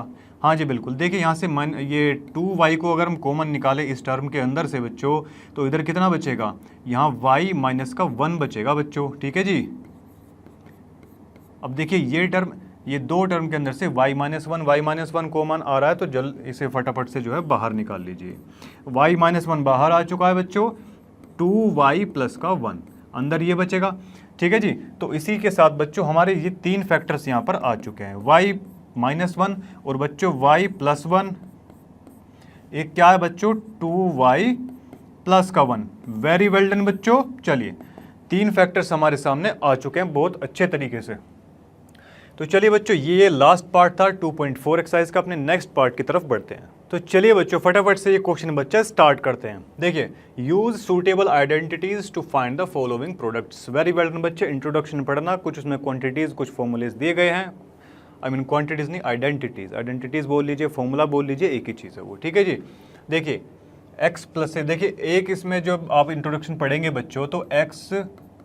हाँ जी बिल्कुल। देखिए यहाँ से ये 2y को अगर हम कॉमन निकालें इस टर्म के अंदर से बच्चों तो इधर कितना बचेगा? यहाँ y माइनस का 1 बचेगा बच्चों, ठीक है जी। अब देखिए ये दो टर्म के अंदर से y माइनस वन कॉमन आ रहा है तो जल्द इसे फटाफट से जो है बाहर निकाल लीजिए। y माइनस वन बाहर आ चुका है बच्चों, 2y प्लस का 1 अंदर ये बचेगा, ठीक है जी। तो इसी के साथ बच्चों हमारे ये तीन फैक्टर्स यहाँ पर आ चुके हैं, y माइनस वन और बच्चों y प्लस 1, एक क्या है बच्चों 2y प्लस का 1। वेरी वेल डन बच्चों। चलिए तीन फैक्टर्स हमारे सामने आ चुके हैं बहुत अच्छे तरीके से। तो चलिए बच्चों ये लास्ट पार्ट था 2.4 एक्सरसाइज का, अपने नेक्स्ट पार्ट की तरफ बढ़ते हैं। तो चलिए बच्चों फटाफट से ये क्वेश्चन बच्चा स्टार्ट करते हैं। देखिए use suitable identities to find the following products. Very well done बच्चे, इंट्रोडक्शन पढ़ना, कुछ उसमें क्वांटिटीज कुछ फॉर्मूलेज दिए गए हैं, आई मीन क्वांटिटीज नहीं आइडेंटिटीज, आइडेंटिटीज बोल लीजिए फॉर्मूला बोल लीजिए एक ही चीज़ है वो, ठीक है जी। देखिए x प्लस ए, देखिए एक इसमें जो आप इंट्रोडक्शन पढ़ेंगे बच्चों तो x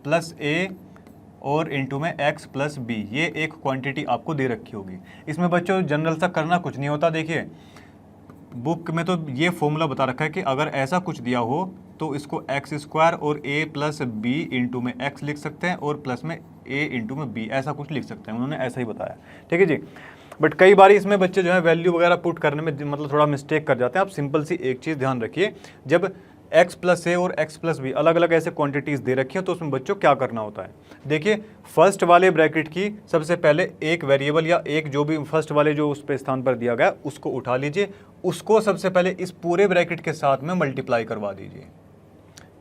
प्लस ए और इनटू में x प्लस बी, ये एक क्वांटिटी आपको दे रखी होगी। इसमें बच्चों जनरल सा करना कुछ नहीं होता। देखिए बुक में तो ये फॉर्मूला बता रखा है कि अगर ऐसा कुछ दिया हो तो इसको एक्स स्क्वायर और a प्लस बी इंटू में x लिख सकते हैं और प्लस में a इंटू में b, ऐसा कुछ लिख सकते हैं, उन्होंने ऐसा ही बताया, ठीक है जी। बट कई बार इसमें बच्चे जो है वैल्यू वगैरह पुट करने में मतलब थोड़ा मिस्टेक कर जाते हैं। आप सिंपल सी एक चीज़ ध्यान रखिए, जब x प्लस ए और x प्लस बी अलग अलग ऐसे क्वांटिटीज़ दे रखी है तो उसमें बच्चों क्या करना होता है। देखिए फर्स्ट वाले ब्रैकेट की सबसे पहले एक वेरिएबल या एक जो भी फर्स्ट वाले जो उस पे स्थान पर दिया गया उसको उठा लीजिए, उसको सबसे पहले इस पूरे ब्रैकेट के साथ में मल्टीप्लाई करवा दीजिए,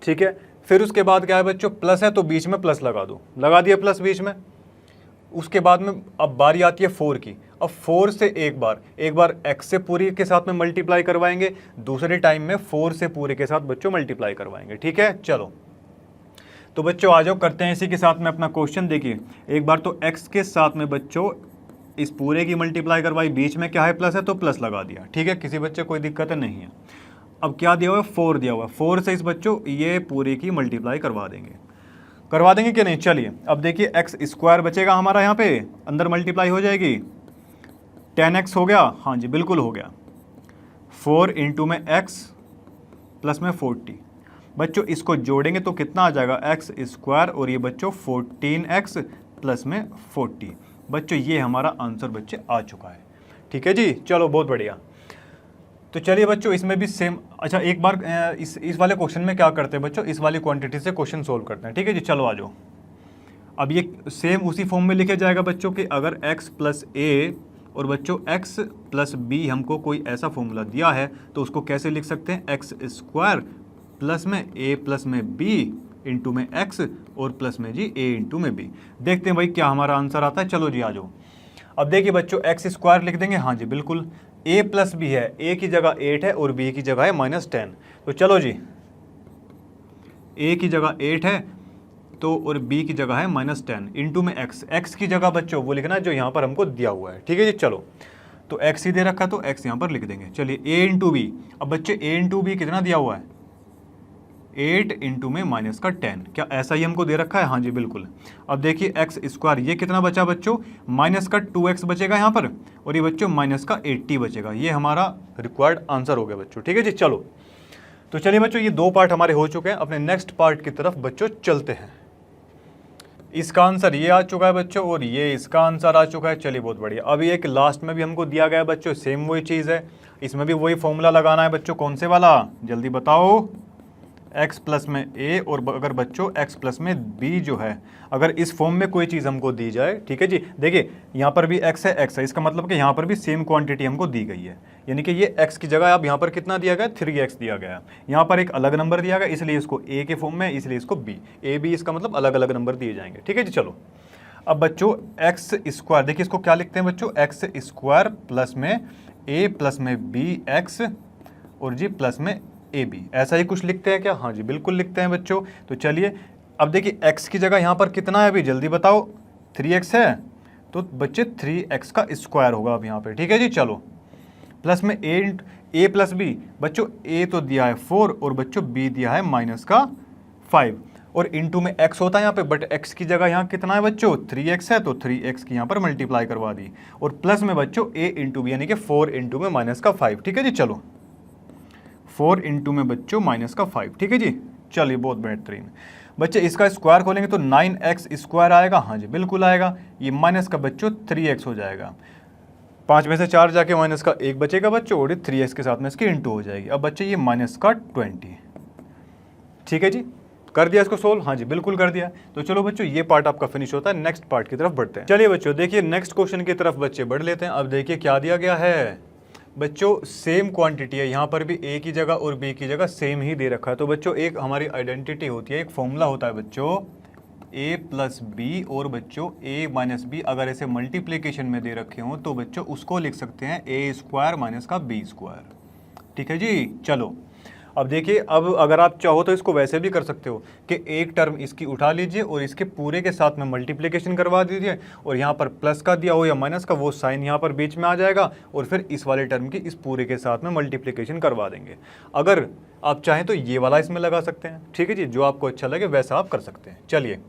ठीक है। फिर उसके बाद क्या है बच्चों, प्लस है तो बीच में प्लस लगा दो, लगा दिया प्लस बीच में। उसके बाद में अब बारी आती है 4 की। अब 4 से एक बार x से पूरी के साथ में मल्टीप्लाई करवाएंगे, दूसरे टाइम में 4 से पूरे के साथ बच्चों मल्टीप्लाई करवाएंगे, ठीक है। चलो तो बच्चों आ जाओ करते हैं इसी के साथ में अपना क्वेश्चन। देखिए एक बार तो x के साथ में बच्चों इस पूरे की मल्टीप्लाई करवाई, बीच में क्या है प्लस है तो प्लस लगा दिया, ठीक है, किसी बच्चे कोई दिक्कत नहीं है। अब क्या दिया हुआ है 4 दिया हुआ है, 4 से इस बच्चों ये पूरे की मल्टीप्लाई करवा देंगे कि नहीं। चलिए अब देखिए एक्स स्क्वायर बचेगा हमारा, यहाँ पे अंदर मल्टीप्लाई हो जाएगी, 10x हो गया, हाँ जी बिल्कुल हो गया, 4 इंटू में x प्लस में 40। बच्चों इसको जोड़ेंगे तो कितना आ जाएगा एक्स स्क्वायर और ये बच्चों 14x प्लस में 40। बच्चों ये हमारा आंसर बच्चे आ चुका है, ठीक है जी। चलो बहुत बढ़िया। तो चलिए बच्चों इसमें भी सेम, अच्छा एक बार इस वाले क्वेश्चन में क्या करते हैं बच्चों, इस वाली क्वांटिटी से क्वेश्चन सोल्व करते हैं, ठीक है जी। चलो आ जाओ। अब ये सेम उसी फॉर्म में लिखे जाएगा बच्चों कि अगर x प्लस ए और बच्चों x प्लस बी हमको कोई ऐसा फॉर्मूला दिया है तो उसको कैसे लिख सकते हैं, एक्स स्क्वायर प्लस में a प्लस में b इंटू में x और प्लस में जी a इंटू में b। देखते हैं भाई क्या हमारा आंसर आता है। चलो जी आ जाओ। अब देखिए बच्चों एक्स स्क्वायर लिख देंगे, हाँ जी बिल्कुल, a प्लस बी है, a की जगह 8 है और b की जगह है -10। तो चलो जी a की जगह 8 है तो और b की जगह है -10 इंटू में x की जगह बच्चों वो लिखना जो यहाँ पर हमको दिया हुआ है, ठीक है जी। चलो तो x ही दे रखा है तो x यहाँ पर लिख देंगे। चलिए a इंटू बी, अब बच्चे a इंटू बी कितना दिया हुआ है 8 इंटू में -10, क्या ऐसा ही हमको दे रखा है, हाँ जी बिल्कुल। अब देखिए एक्स स्क्वायर ये कितना बचा बच्चों, -2x बचेगा यहाँ पर और ये बच्चों -80 बचेगा, ये हमारा रिक्वायर्ड आंसर हो गया बच्चों, ठीक है जी। चलो तो चलिए बच्चों ये दो पार्ट हमारे हो चुके हैं, अपने नेक्स्ट पार्ट की तरफ बच्चों चलते हैं। इसका आंसर ये आ चुका है बच्चों और ये इसका आंसर आ चुका है। चलिए बहुत बढ़िया। अभी एक लास्ट में भी हमको दिया गया है बच्चों, सेम वही चीज़ है, इसमें भी वही फॉर्मूला लगाना है बच्चों। कौन से वाला जल्दी बताओ, x प्लस में a और अगर बच्चों x प्लस में b जो है अगर इस फॉर्म में कोई चीज़ हमको दी जाए, ठीक है जी। देखिए यहाँ पर भी x है, इसका मतलब कि यहाँ पर भी सेम क्वांटिटी हमको दी गई है, यानी कि ये x की जगह अब यहाँ पर कितना दिया गया 3x दिया गया, यहाँ पर एक अलग नंबर दिया गया इसलिए इसको a के फॉर्म में, इसलिए इसको b, a b इसका मतलब अलग अलग नंबर दिए जाएंगे, ठीक है जी। चलो अब बच्चों एक्स स्क्वायर, देखिए इसको क्या लिखते हैं बच्चों, एक्स स्क्वायर प्लस में a प्लस में बी एक्स और जी प्लस में ए बी, ऐसा ही कुछ लिखते हैं क्या, हाँ जी बिल्कुल लिखते हैं बच्चों। तो चलिए अब देखिए x की जगह यहाँ पर कितना है अभी जल्दी बताओ, 3x है तो बच्चे 3x का स्क्वायर होगा अब यहाँ पे, ठीक है जी। चलो प्लस में a प्लस बी, बच्चों a तो दिया है 4 और बच्चों b दिया है -5 और इंटू में x होता है यहाँ पे, बट x की जगह यहाँ कितना है बच्चों 3x है, तो 3x की यहाँ पर मल्टीप्लाई करवा दी और प्लस में बच्चों a इंटू बी यानी कि 4 इंटू में -5, ठीक है जी। चलो 4 इंटू में बच्चों -5, ठीक है जी। चलिए बहुत बेहतरीन बच्चे, इसका स्क्वायर खोलेंगे तो 9x स्क्वायर आएगा, हाँ जी बिल्कुल आएगा। ये माइनस का बच्चों 3x हो जाएगा, 5 में से 4 जाके माइनस का 1 बचेगा बच्चों और 3x के साथ में इसकी इंटू हो जाएगी। अब बच्चे ये -20, ठीक है जी। कर दिया इसको सोल्व, हाँ जी बिल्कुल कर दिया। तो चलो बच्चों ये पार्ट आपका फिनिश होता है, नेक्स्ट पार्ट की तरफ बढ़ते हैं। चलिए बच्चों देखिए नेक्स्ट क्वेश्चन की तरफ बच्चे बढ़ लेते हैं। अब देखिए क्या दिया गया है बच्चों, सेम क्वांटिटी है, यहाँ पर भी a की जगह और b की जगह सेम ही दे रखा है। तो बच्चों एक हमारी आइडेंटिटी होती है, एक फॉर्मूला होता है बच्चों a प्लस बी और बच्चों a माइनस बी अगर ऐसे मल्टीप्लिकेशन में दे रखे हों तो बच्चों उसको लिख सकते हैं a स्क्वायर माइनस का b स्क्वायर, ठीक है जी। चलो अब देखिए, अब अगर आप चाहो तो इसको वैसे भी कर सकते हो कि एक टर्म इसकी उठा लीजिए और इसके पूरे के साथ में मल्टीप्लिकेशन करवा दीजिए और यहाँ पर प्लस का दिया हो या माइनस का वो साइन यहाँ पर बीच में आ जाएगा और फिर इस वाले टर्म की इस पूरे के साथ में मल्टीप्लिकेशन करवा देंगे। अगर आप चाहें तो ये वाला इसमें लगा सकते हैं, ठीक है जी, जो आपको अच्छा लगे वैसा आप कर सकते हैं। चलिए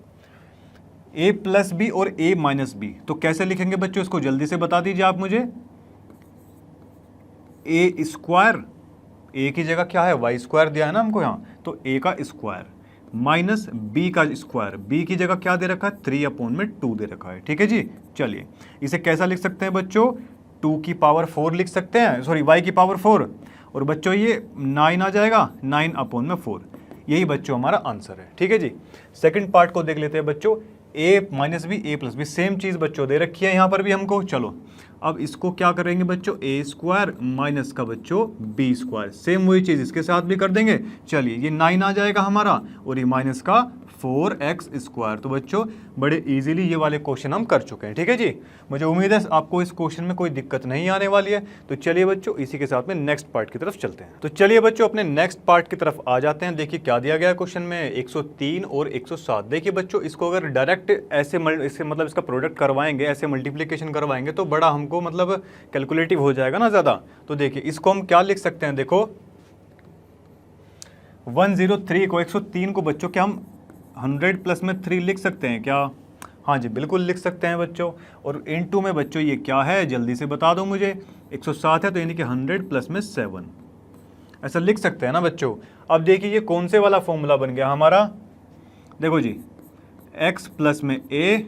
a प्लस बी और a माइनस बी, तो कैसे लिखेंगे बच्चों इसको जल्दी से बता दीजिए आप मुझे। a स्क्वायर, a की जगह क्या है वाई स्क्वायर दिया है ना हमको यहाँ, तो a का स्क्वायर माइनस b का स्क्वायर, b की जगह क्या दे रखा है 3/2 दे रखा है, ठीक है जी। चलिए इसे कैसा लिख सकते हैं बच्चों, 2 की पावर 4 लिख सकते हैं, सॉरी y की पावर 4 और बच्चों ये 9 आ जाएगा 9/4, यही बच्चों हमारा आंसर है, ठीक है जी। सेकंड पार्ट को देख लेते हैं बच्चों, a minus B a plus B, same चीज़ बच्चों दे रखी है यहाँ पर भी हमको। चलो अब इसको क्या करेंगे बच्चों, a स्क्वायर माइनस का बच्चों b स्क्वायर, सेम वही चीज़ इसके साथ भी कर देंगे। चलिए ये 9 आ जाएगा हमारा और ये माइनस का 4x स्क्वायर। तो बच्चों बड़े इजीली ये वाले क्वेश्चन हम कर चुके हैं, ठीक है जी। मुझे उम्मीद है आपको इस क्वेश्चन में कोई दिक्कत नहीं आने वाली है। तो चलिए बच्चों इसी के साथ में नेक्स्ट पार्ट की तरफ चलते हैं। तो चलिए बच्चों अपने नेक्स्ट पार्ट की तरफ आ जाते हैं। देखिए क्या दिया गया है क्वेश्चन में, 103 और 107। देखिए बच्चों इसको अगर डायरेक्ट ऐसे मतलब इसका प्रोडक्ट करवाएंगे, ऐसे मल्टीप्लीकेशन करवाएंगे तो बड़ा हमको मतलब कैलकुलेटिव हो जाएगा ना ज़्यादा। तो देखिए इसको हम क्या लिख सकते हैं, देखो 103 को 103 को बच्चों क्या हम 100 प्लस में 3 लिख सकते हैं क्या? हाँ जी बिल्कुल लिख सकते हैं बच्चों। और इनटू में बच्चों ये क्या है जल्दी से बता दो मुझे, 107 है तो यानी कि 100 प्लस में 7, ऐसा लिख सकते हैं ना बच्चों। अब देखिए ये कौन से वाला फॉर्मूला बन गया हमारा, देखो जी x प्लस में a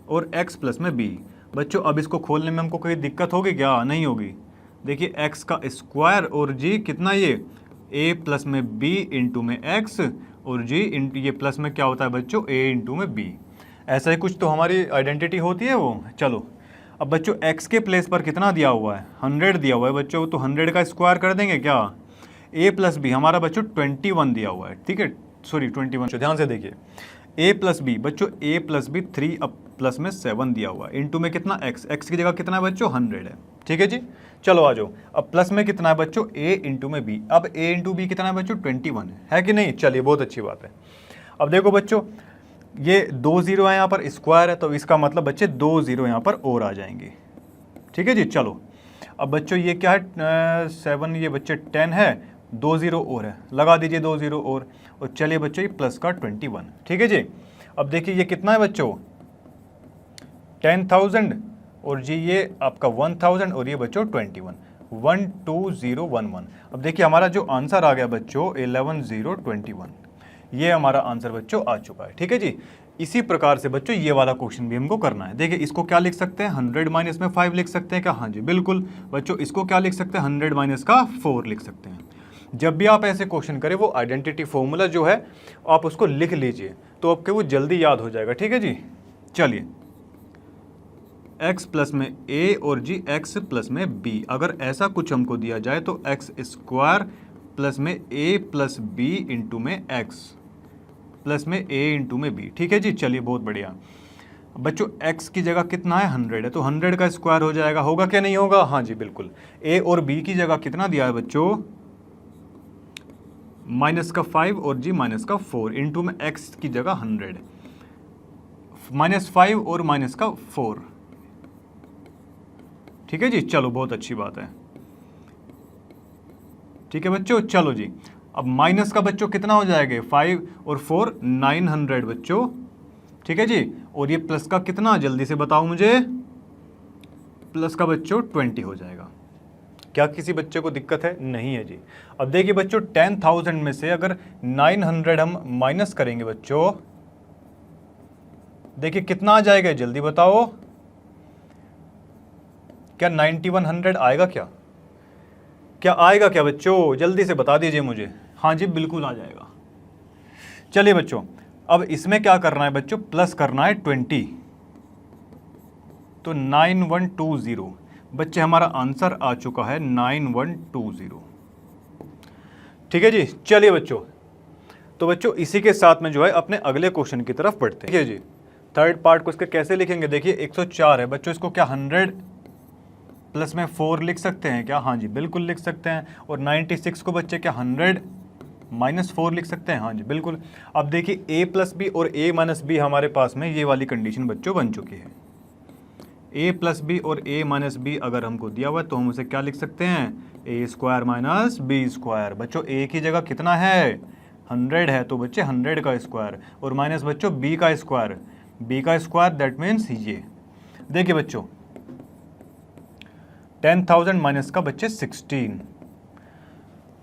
और x प्लस में b। बच्चों अब इसको खोलने में हमको कोई दिक्कत होगी क्या? नहीं होगी। देखिए x का स्क्वायर और g कितना, ये a प्लस में b इंटू में x और g इंटू ये प्लस में क्या होता है बच्चों a इंटू में b। ऐसा ही कुछ तो हमारी आइडेंटिटी होती है वो। चलो अब बच्चों x के प्लेस पर कितना दिया हुआ है, 100 दिया हुआ है बच्चों, तो 100 का स्क्वायर कर देंगे क्या। a प्लस बी हमारा बच्चों 21 दिया हुआ है, ठीक है, सॉरी 21, ध्यान से देखिए a प्लस बी बच्चों a प्लस बी 3 अब प्लस में 7 दिया हुआ है, इंटू में कितना x की जगह कितना है बच्चों 100 है, ठीक है जी। चलो आ जाओ, अब प्लस में कितना है बच्चों a इंटू में b, अब a इंटू बी कितना है बच्चों 21 है कि नहीं। चलिए बहुत अच्छी बात है। अब देखो बच्चों ये 2 0 है यहाँ पर, स्क्वायर है तो इसका मतलब बच्चे 2 0 यहाँ पर और आ जाएंगे, ठीक है जी। चलो अब बच्चों ये क्या है 7, ये बच्चे 10 है, 2 0 और है, लगा दीजिए 2 0 और चलिए बच्चों ये प्लस का 21, ठीक है जी। अब देखिए ये कितना है बच्चों 10,000 और जी ये आपका 1000 और ये बच्चों 21, 12011। अब देखिए हमारा जो आंसर आ गया बच्चों 11021, ये हमारा आंसर बच्चों आ चुका है, ठीक है जी। इसी प्रकार से बच्चों ये वाला क्वेश्चन भी हमको करना है। देखिए इसको क्या लिख सकते हैं 100 माइनस में 5 लिख सकते हैं क्या? हाँ जी बिल्कुल बच्चों। इसको क्या लिख सकते हैं 100 माइनस का 4 लिख सकते हैं। जब भी आप ऐसे क्वेश्चन करें वो आइडेंटिटी फॉर्मूला जो है आप उसको लिख लीजिए तो आपके वो जल्दी याद हो जाएगा, ठीक है जी। चलिए x प्लस में a और जी x प्लस में b, अगर ऐसा कुछ हमको दिया जाए तो x स्क्वायर प्लस में a प्लस b इंटू में x प्लस में a इंटू में b, ठीक है जी। चलिए बहुत बढ़िया बच्चों, x की जगह कितना है 100 है तो 100 का स्क्वायर हो जाएगा, होगा क्या नहीं होगा? हाँ जी बिल्कुल। a और b की जगह कितना दिया है बच्चों माइनस का 5 और जी माइनस का 4 इंटू में x की जगह 100, -5 और माइनस का 4। ठीक है जी, चलो बहुत अच्छी बात है। ठीक है बच्चों, चलो जी, अब माइनस का बच्चों कितना हो जाएगा, 5 और 4 900 बच्चों। ठीक है जी, और ये प्लस का कितना, जल्दी से बताओ मुझे, प्लस का बच्चों 20 हो जाएगा। क्या किसी बच्चे को दिक्कत है? नहीं है जी। अब देखिए बच्चों, 10,000 में से अगर 900 हम माइनस करेंगे बच्चों, देखिए कितना आ जाएगा, जल्दी बताओ। क्या 9100 आएगा? क्या आएगा क्या बच्चों, जल्दी से बता दीजिए मुझे। हाँ जी, बिल्कुल आ जाएगा। चलिए बच्चों, अब इसमें क्या करना है बच्चों, प्लस करना है 20, तो 9120 बच्चे, हमारा आंसर आ चुका है 9120। ठीक है जी, चलिए बच्चों, तो बच्चों इसी के साथ में जो है अपने अगले क्वेश्चन की तरफ बढ़ते हैं। देखिए जी, थर्ड पार्ट को इसके कैसे लिखेंगे, देखिए 104 है बच्चों, इसको क्या 100 प्लस में 4 लिख सकते हैं क्या? हाँ जी, बिल्कुल लिख सकते हैं। और 96 को बच्चे क्या 100 माइनस 4 लिख सकते हैं? हाँ जी, बिल्कुल। अब देखिए a प्लस बी और a माइनस बी हमारे पास में ये वाली कंडीशन बच्चों बन चुकी है। a प्लस बी और a माइनस बी अगर हमको दिया हुआ है तो हम उसे क्या लिख सकते हैं, a square minus B square. बच्चों a की जगह कितना है, 100 है, तो बच्चे 100 का स्क्वायर, और माइनस बच्चों b का स्क्वायर, दैट मीन्स ये। देखिए बच्चों, 10,000 माइनस का बच्चे 16,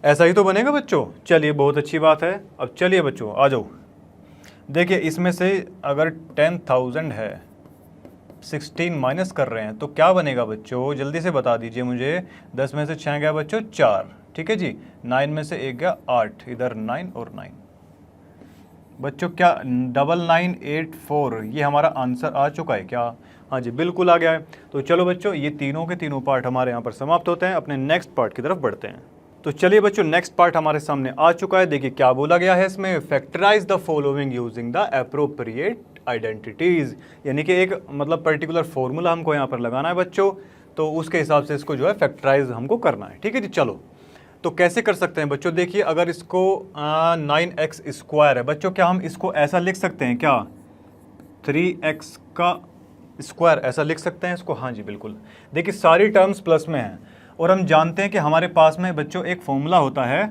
ऐसा ही तो बनेगा बच्चों। चलिए बहुत अच्छी बात है। अब चलिए बच्चों आ जाओ, देखिए इसमें से अगर 10,000 है, 16 माइनस कर रहे हैं तो क्या बनेगा बच्चों, जल्दी से बता दीजिए मुझे। 10 में से 6 गया बच्चों 4, ठीक है जी। 9 में से 1 गया 8, इधर 9 और 9 बच्चों, क्या 9984 ये हमारा आंसर आ चुका है क्या? हाँ जी, बिल्कुल आ गया है। तो चलो बच्चों, ये तीनों के तीनों पार्ट हमारे यहाँ पर समाप्त होते हैं, अपने नेक्स्ट पार्ट की तरफ बढ़ते हैं। तो चलिए बच्चों, नेक्स्ट पार्ट हमारे सामने आ चुका है। देखिए क्या बोला गया है इसमें, factorise the following using the appropriate identities, यानी कि एक मतलब पर्टिकुलर फॉर्मूला हमको यहाँ पर लगाना है बच्चों, तो उसके हिसाब से इसको जो है फैक्टराइज हमको करना है। ठीक है जी, चलो तो कैसे कर सकते हैं बच्चों, देखिए अगर इसको 9x स्क्वायर है बच्चों, क्या हम इसको ऐसा लिख सकते हैं क्या, 3x का स्क्वायर ऐसा लिख सकते हैं इसको? हाँ जी, बिल्कुल। देखिए सारी टर्म्स प्लस में हैं, और हम जानते हैं कि हमारे पास में बच्चों एक फॉर्मूला होता है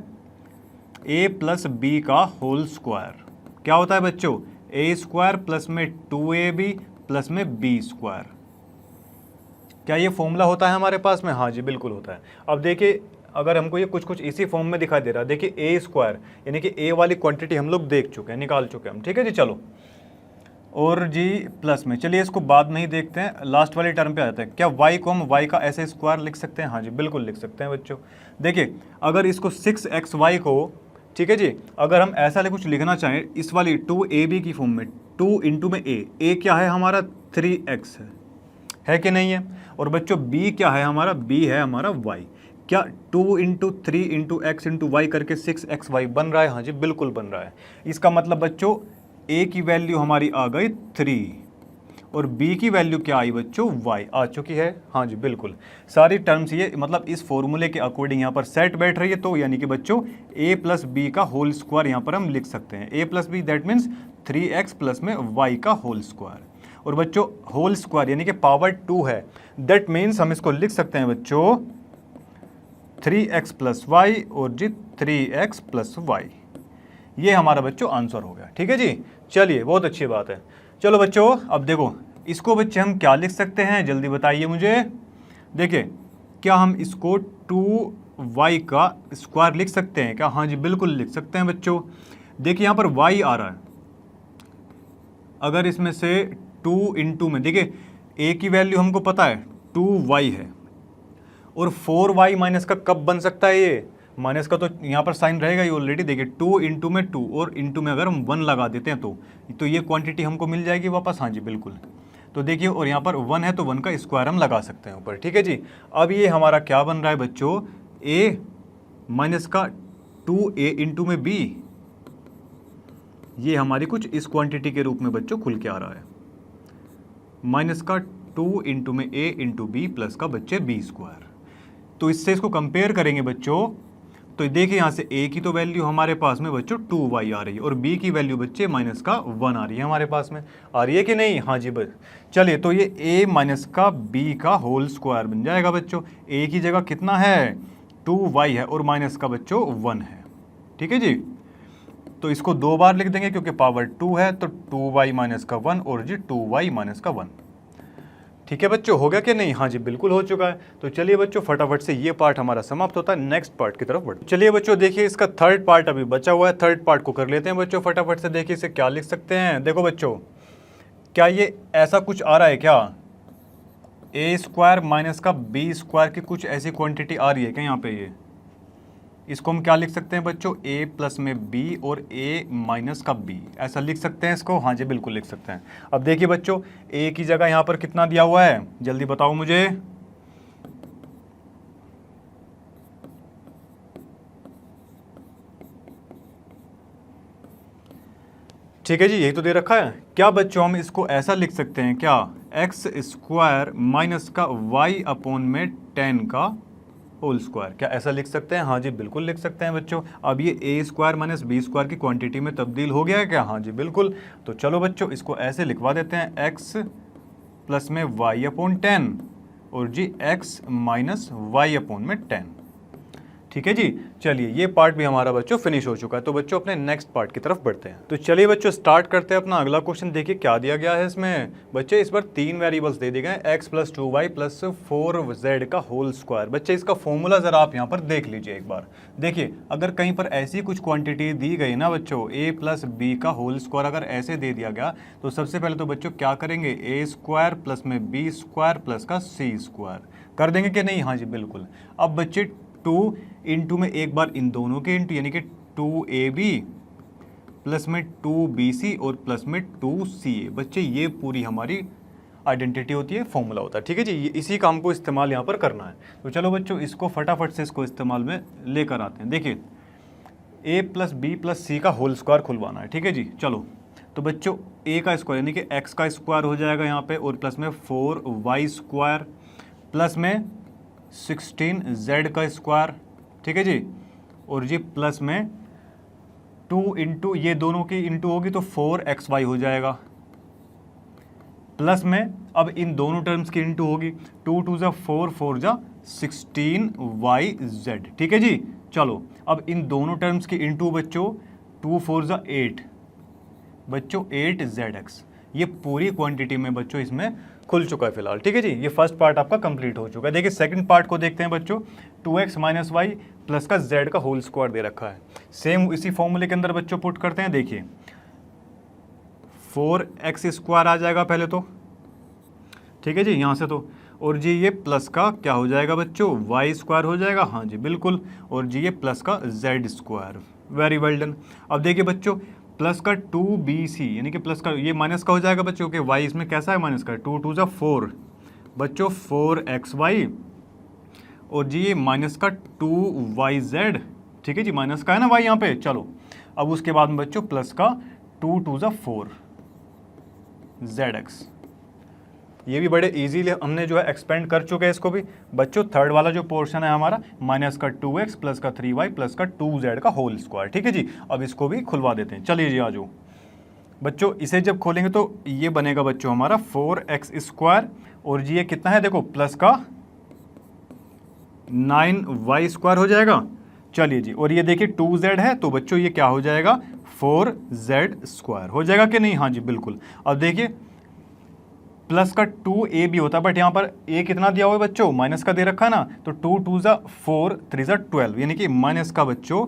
a प्लस बी का होल स्क्वायर। क्या होता है बच्चों, a स्क्वायर प्लस में 2ab प्लस में b स्क्वायर। क्या ये फॉर्मूला होता है हमारे पास में? हाँ जी, बिल्कुल होता है। अब देखिए अगर हमको ये कुछ इसी फॉर्म में दिखाई दे रहा है, देखिए a स्क्वायर यानी कि a वाली क्वांटिटी हम लोग देख चुके हैं, निकाल चुके हैं हम। ठीक है जी, चलो और जी प्लस में, चलिए इसको बाद में ही देखते हैं, लास्ट वाली टर्म पे आते हैं। क्या y को हम y का ऐसे स्क्वायर लिख सकते हैं? हाँ जी, बिल्कुल लिख सकते हैं बच्चों। देखिए अगर इसको 6xy को, ठीक है जी, अगर हम ऐसा कुछ लिखना चाहें इस वाली 2ab की फॉर्म में, 2 इंटू में a क्या है हमारा 3x है कि नहीं है, और बच्चों b क्या है हमारा, b है हमारा y। क्या 2 into 3 into X into Y करके 6xy बन रहा है? हाँ जी, बिल्कुल बन रहा है। इसका मतलब बच्चों a की वैल्यू हमारी आ गई 3 और b की वैल्यू क्या आई बच्चों, y आ चुकी है। हाँ जी, बिल्कुल। सारी टर्म्स ये मतलब इस फॉर्मूले के अकॉर्डिंग यहाँ पर सेट बैठ रही है, तो यानी कि बच्चों a प्लस बी का होल स्क्वायर यहाँ पर हम लिख सकते हैं। a plus B that means 3x plus में y का होल स्क्वायर, और बच्चों होल स्क्वायर यानी कि पावर 2 है, दैट मीन्स हम इसको लिख सकते हैं बच्चों 3x प्लस वाई और जी 3x प्लस वाई। ये हमारा बच्चों आंसर हो गया। ठीक है जी, चलिए बहुत अच्छी बात है। चलो बच्चों अब देखो इसको बच्चे हम क्या लिख सकते हैं, जल्दी बताइए मुझे। देखिए क्या हम इसको 2y का स्क्वायर लिख सकते हैं क्या? हाँ जी, बिल्कुल लिख सकते हैं बच्चों। देखिए यहाँ पर y आ रहा है, अगर इसमें से 2 इंटू में, देखिए a की वैल्यू हमको पता है 2y है, और 4y माइनस का कब बन सकता है, ये माइनस का तो यहाँ पर साइन रहेगा ही ऑलरेडी। देखिए 2 इंटू में 2 और इंटू में अगर हम 1 लगा देते हैं तो ये क्वांटिटी हमको मिल जाएगी वापस। हाँ जी, बिल्कुल। तो देखिए और यहाँ पर 1 है तो 1 का स्क्वायर हम लगा सकते हैं ऊपर। ठीक है जी, अब ये हमारा क्या बन रहा है बच्चों, a माइनस का 2a इंटू में b, ये हमारी कुछ इस क्वांटिटी के रूप में बच्चों खुल के आ रहा है, माइनस का 2 इंटू में a इंटू बी प्लस का बच्चे b स्क्वायर। तो इससे इसको कंपेयर करेंगे बच्चों तो देखिए यहाँ से a की तो वैल्यू हमारे पास में बच्चों 2y आ रही है और b की वैल्यू बच्चे माइनस का 1 आ रही है हमारे पास में। आ रही है कि नहीं? हाँ जी बस। चलिए तो ये a माइनस का b का होल स्क्वायर बन जाएगा बच्चों। a की जगह कितना है? 2y है और माइनस का बच्चों 1 है। ठीक है जी। तो इसको 2 बार लिख देंगे क्योंकि पावर 2 है, तो 2y माइनस का 1 और जी 2y माइनस का 1। ठीक है बच्चों, हो गया कि नहीं? हाँ जी बिल्कुल हो चुका है। तो चलिए बच्चों फटाफट से ये पार्ट हमारा समाप्त होता है, नेक्स्ट पार्ट की तरफ बढ़ते। चलिए बच्चों देखिए इसका थर्ड पार्ट अभी बचा हुआ है, थर्ड पार्ट को कर लेते हैं बच्चों फटाफट से। देखिए इसे क्या लिख सकते हैं। देखो बच्चों, क्या ये ऐसा कुछ आ रहा है क्या? ए स्क्वायर माइनस का बी स्क्वायर की कुछ ऐसी क्वांटिटी आ रही है क्या यहाँ पे? ये इसको हम क्या लिख सकते हैं बच्चों? a प्लस में b और a माइनस का b, ऐसा लिख सकते हैं इसको। हाँ जी बिल्कुल लिख सकते हैं। अब देखिए बच्चों, a की जगह यहाँ पर कितना दिया हुआ है, जल्दी बताओ मुझे। ठीक है जी, यही तो दे रखा है। क्या बच्चों हम इसको ऐसा लिख सकते हैं क्या? एक्स स्क्वायर माइनस का y अपॉन में 10 का होल स्क्वायर, क्या ऐसा लिख सकते हैं? हाँ जी बिल्कुल लिख सकते हैं बच्चों। अब ये a square minus B square की क्वांटिटी में तब्दील हो गया है क्या? हाँ जी बिल्कुल। तो चलो बच्चों इसको ऐसे लिखवा देते हैं, x प्लस में y अपॉन 10 और जी x माइनस y अपॉन में 10। ठीक है जी। चलिए ये पार्ट भी हमारा बच्चों फिनिश हो चुका है। तो बच्चों अपने नेक्स्ट पार्ट की तरफ बढ़ते हैं। तो चलिए बच्चों स्टार्ट करते हैं अपना अगला क्वेश्चन। देखिए क्या दिया गया है इसमें। बच्चे इस बार 3 वेरिएबल्स दे दिए गए, x plus 2y plus 4z का होल स्क्वायर। बच्चे इसका फॉर्मूला ज़रा आप यहाँ पर देख लीजिए एक बार। देखिए अगर कहीं पर ऐसी कुछ क्वांटिटी दी गई ना बच्चों, a प्लस b का होल स्क्वायर अगर ऐसे दे दिया गया, तो सबसे पहले तो बच्चों क्या करेंगे, a स्क्वायर प्लस में b स्क्वायर प्लस का c स्क्वायर कर देंगे कि नहीं? हाँ जी बिल्कुल। अब बच्चे 2 इंटू में एक बार इन दोनों के इंटू, यानी कि 2ab प्लस में 2bc और प्लस में 2ca। बच्चे ये पूरी हमारी आइडेंटिटी होती है, फॉर्मूला होता है। ठीक है जी, इसी काम को इस्तेमाल यहाँ पर करना है। तो चलो बच्चों इसको फटाफट से इसको इस्तेमाल में लेकर आते हैं। देखिए a प्लस बी प्लस सी का होल स्क्वायर खुलवाना है। ठीक है जी। चलो तो बच्चों a का स्क्वायर यानी कि x का स्क्वायर हो जाएगा यहाँ पे, और प्लस में 4y स्क्वायर प्लस में 16z का स्क्वायर। ठीक है जी। और जी प्लस में 2 इंटू ये दोनों की इंटू होगी तो 4xy हो जाएगा, प्लस में अब इन दोनों टर्म्स की इंटू होगी, 2 2 जा 4 4 जा 16yz। ठीक है जी। चलो अब इन दोनों टर्म्स की इंटू बच्चों 2 4 जा 8 बच्चों 8zx। ये पूरी क्वांटिटी में बच्चों इसमें खुल चुका है फिलहाल। ठीक है जी, ये फर्स्ट पार्ट आपका कंप्लीट हो चुका है। देखिए सेकंड पार्ट को देखते हैं बच्चों। 2x माइनस वाई प्लस का z का होल स्क्वायर दे रखा है, सेम इसी फॉर्मूले के अंदर बच्चों पुट करते हैं। देखिए 4x स्क्वायर आ जाएगा पहले तो, ठीक है जी यहाँ से तो, और जी ये प्लस का क्या हो जाएगा बच्चों, y स्क्वायर हो जाएगा। हाँ जी बिल्कुल। और जी ये प्लस का z square, very well done. अब देखिए बच्चों प्लस का 2bc यानी कि प्लस का ये माइनस का हो जाएगा बच्चों के, y इसमें कैसा है माइनस का, 2 2 जा 4 बच्चों 4xy, और जी ये माइनस का 2yz। ठीक है जी, माइनस का है ना y यहाँ पे। चलो अब उसके बाद में बच्चों प्लस का 2 2 जा 4zx। ये भी बड़े इजीली हमने जो है एक्सपेंड कर चुके हैं इसको भी बच्चों। थर्ड वाला जो पोर्शन है हमारा माइनस का 2x प्लस का 3y प्लस का 2z का होल स्क्वायर। ठीक है जी, अब इसको भी खुलवा देते हैं। चलिए जी आ जाओ बच्चों, इसे जब खोलेंगे तो ये बनेगा बच्चों हमारा 4x स्क्वायर, और जी ये कितना है देखो प्लस का 9y स्क्वायर हो जाएगा। चलिए जी, और ये देखिए 2z है तो बच्चों ये क्या हो जाएगा 4z स्क्वायर हो जाएगा कि नहीं? हाँ जी बिल्कुल। अब देखिए प्लस का 2a भी होता है, बट यहाँ पर a कितना दिया हुआ है बच्चों, माइनस का दे रखा है ना, तो 2 2 जा 4 3 जा 12 यानी कि माइनस का बच्चों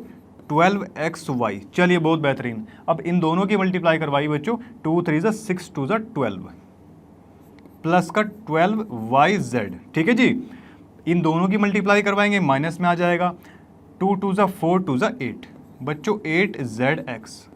12xy। चलिए बहुत बेहतरीन। अब इन दोनों की मल्टीप्लाई करवाई बच्चों, 2 3 जा 6 2 जा 12 प्लस का 12yz। ठीक है जी, इन दोनों की मल्टीप्लाई करवाएंगे माइनस में आ जाएगा, 2 2 जा 4 2 जा 8 बच्चों 8zx।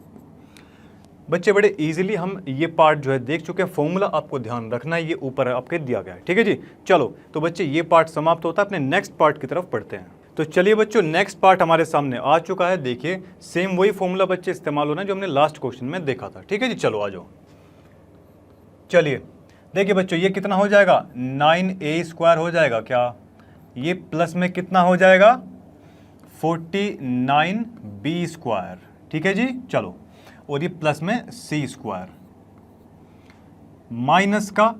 बच्चे बड़े इजीली हम ये पार्ट जो है देख चुके हैं। फॉर्मूला आपको ध्यान रखना है, ये ऊपर आपके दिया गया है। ठीक है जी। चलो तो बच्चे ये पार्ट समाप्त होता है, अपने नेक्स्ट पार्ट की तरफ पढ़ते हैं। तो चलिए बच्चों नेक्स्ट पार्ट हमारे सामने आ चुका है। देखिए सेम वही फॉर्मूला बच्चे इस्तेमाल हो रहा है जो हमने लास्ट क्वेश्चन में देखा था। ठीक है जी, चलो आ जाओ। चलिए देखिए बच्चों ये कितना हो जाएगा, 9a स्क्वायर हो जाएगा क्या, ये प्लस में कितना हो जाएगा 49b², ठीक है जी। चलो, और ये प्लस में c², माइनस का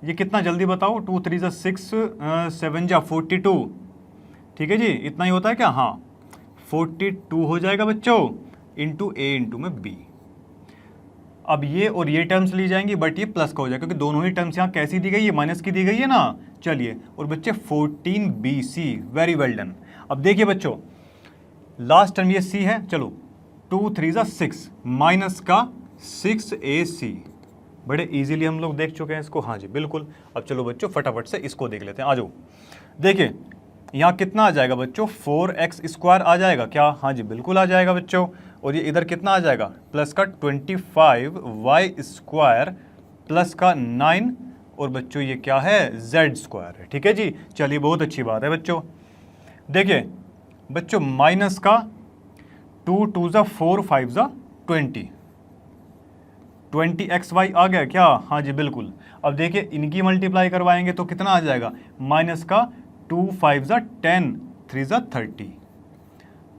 ये कितना जल्दी बताओ, 2 3 जा 6, 7 जा 42, ठीक है जी। इतना ही होता है क्या? हाँ, 42 हो जाएगा बच्चों, इंटू a इंटू में b। अब ये और ये टर्म्स ली जाएंगी, बट ये प्लस का हो जाएगा क्योंकि दोनों ही टर्म्स यहाँ कैसी दी गई है, माइनस की दी गई है ना। चलिए, और बच्चे 14bc, वेरी वेल डन। अब देखिए बच्चों, लास्ट टर्म ये c है, चलो 2 3 जा 6, माइनस का 6ac, बड़े इजीली हम लोग देख चुके हैं इसको। हाँ जी बिल्कुल। अब चलो बच्चों फटाफट से इसको देख लेते हैं, आ जाओ। देखिए यहाँ कितना आ जाएगा बच्चों, 4x² आ जाएगा क्या? हाँ जी बिल्कुल आ जाएगा बच्चों। और ये इधर कितना आ जाएगा, प्लस का 25y² प्लस का 9, और बच्चों ये क्या है, z² है, ठीक है जी। चलिए बहुत अच्छी बात है बच्चों। देखिए बच्चों, माइनस का 2 2 जा 4 5 जा 20xy आ गया क्या? हाँ जी बिल्कुल। अब देखिए इनकी मल्टीप्लाई करवाएंगे तो कितना आ जाएगा, माइनस का 2 5 जा 10, 3 जा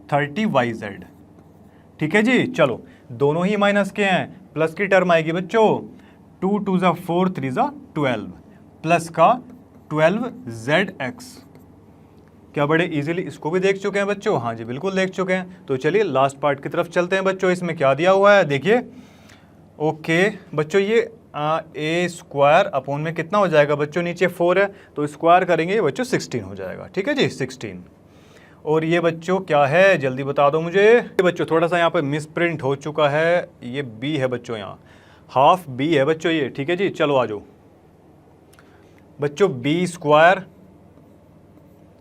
30yz, ठीक है जी। चलो, दोनों ही माइनस के हैं, प्लस की टर्म आएगी बच्चों, 2 2 जा 4, 3 जा 12, प्लस का 12zx। क्या बड़े इजीली इसको भी देख चुके हैं बच्चों? हाँ जी बिल्कुल देख चुके हैं। तो चलिए लास्ट पार्ट की तरफ चलते हैं बच्चों। इसमें क्या दिया हुआ है देखिए। ओके बच्चों, ये a² अपॉन में कितना हो जाएगा बच्चों, नीचे 4 है तो स्क्वायर करेंगे बच्चों 16 हो जाएगा, ठीक है जी, 16। और ये बच्चों क्या है, जल्दी बता दो मुझे। ये बच्चों थोड़ा सा यहाँ पे मिस प्रिंट हो चुका है, ये b है बच्चों, यहाँ हाफ b है बच्चों ये, ठीक है जी। चलो आ जाओ बच्चों, b²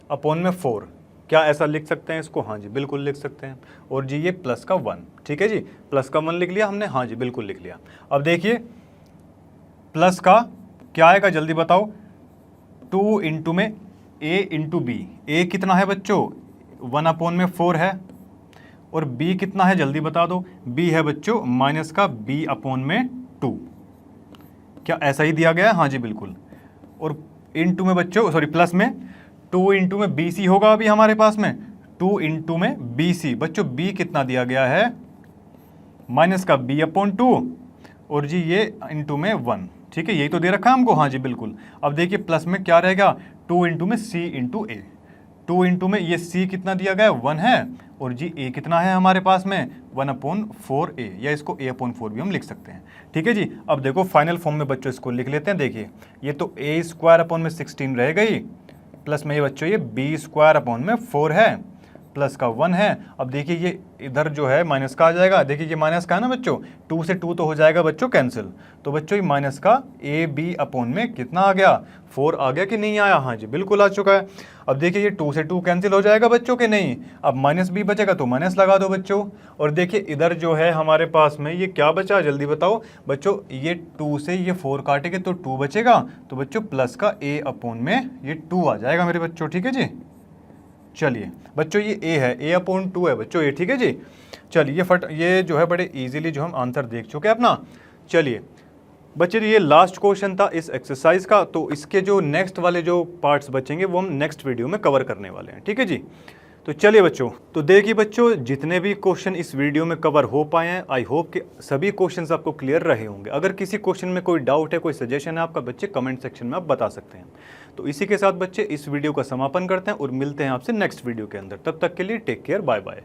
अपॉन में 4, क्या ऐसा लिख सकते हैं इसको? हाँ जी बिल्कुल लिख सकते हैं। और जी ये प्लस का 1, ठीक है जी, प्लस का 1 लिख लिया हमने, हाँ जी बिल्कुल लिख लिया। अब देखिए प्लस का क्या आएगा, जल्दी बताओ, 2 इंटू में a इंटू बी। a कितना है बच्चों, 1 अपॉन में 4 है, और b कितना है जल्दी बता दो, b है बच्चों माइनस का b अपॉन में 2, क्या ऐसा ही दिया गया है? हाँ जी बिल्कुल। और इंटू में बच्चों, सॉरी प्लस में 2 इंटू में bc होगा अभी हमारे पास में, 2 इंटू में bc। बच्चों b कितना दिया गया है, माइनस का b अपॉन 2, और जी ये इंटू में 1, ठीक है, यही तो दे रखा है हमको। हाँ जी बिल्कुल। अब देखिए प्लस में क्या रहेगा, 2 इंटू में c इंटू a, 2 इंटू में ये c कितना दिया गया है, 1 है, और जी a कितना है हमारे पास में, 1/4a, या इसको a/4 भी हम लिख सकते हैं, ठीक है जी। अब देखो फाइनल फॉर्म में बच्चों इसको लिख लेते हैं। देखिए ये तो a² अपॉन में 16 रह गई, प्लस में ये बच्चों ये b² अपॉन में 4 है, प्लस का 1 है। अब देखिए ये इधर जो है माइनस का आ जाएगा, देखिए ये माइनस का है ना बच्चों, 2 से 2 तो हो जाएगा बच्चों कैंसिल, तो बच्चों ये माइनस का ab अपॉन में कितना आ गया, 4 आ गया कि नहीं आया? हाँ जी बिल्कुल आ चुका है। अब देखिए ये 2 से 2 कैंसिल हो जाएगा बच्चों के नहीं, अब माइनस b बचेगा तो माइनस लगा दो बच्चों। और देखिए इधर जो है हमारे पास में ये क्या बचा, जल्दी बताओ बच्चों, ये 2 से ये 4 काटेंगे तो 2 बचेगा, तो बच्चों प्लस का a अपॉन में ये 2 आ जाएगा मेरे बच्चों, ठीक है जी। चलिए बच्चों ये a है, a/2 है बच्चों ये, ठीक है जी। चलिए ये जो है बड़े इजीली जो हम आंसर देख चुके हैं अपना। चलिए बच्चे, ये लास्ट क्वेश्चन था इस एक्सरसाइज का, तो इसके जो नेक्स्ट वाले जो पार्ट्स बचेंगे वो हम नेक्स्ट वीडियो में कवर करने वाले हैं, ठीक है जी। तो चलिए बच्चों, तो देखिए बच्चों, जितने भी क्वेश्चन इस वीडियो में कवर हो पाए हैं, आई होप कि सभी क्वेश्चंस आपको क्लियर रहे होंगे। अगर किसी क्वेश्चन में कोई डाउट है, कोई सजेशन है आपका, बच्चे कमेंट सेक्शन में आप बता सकते हैं। तो इसी के साथ बच्चे इस वीडियो का समापन करते हैं और मिलते हैं आपसे नेक्स्ट वीडियो के अंदर। तब तक के लिए टेक केयर, बाय बाय।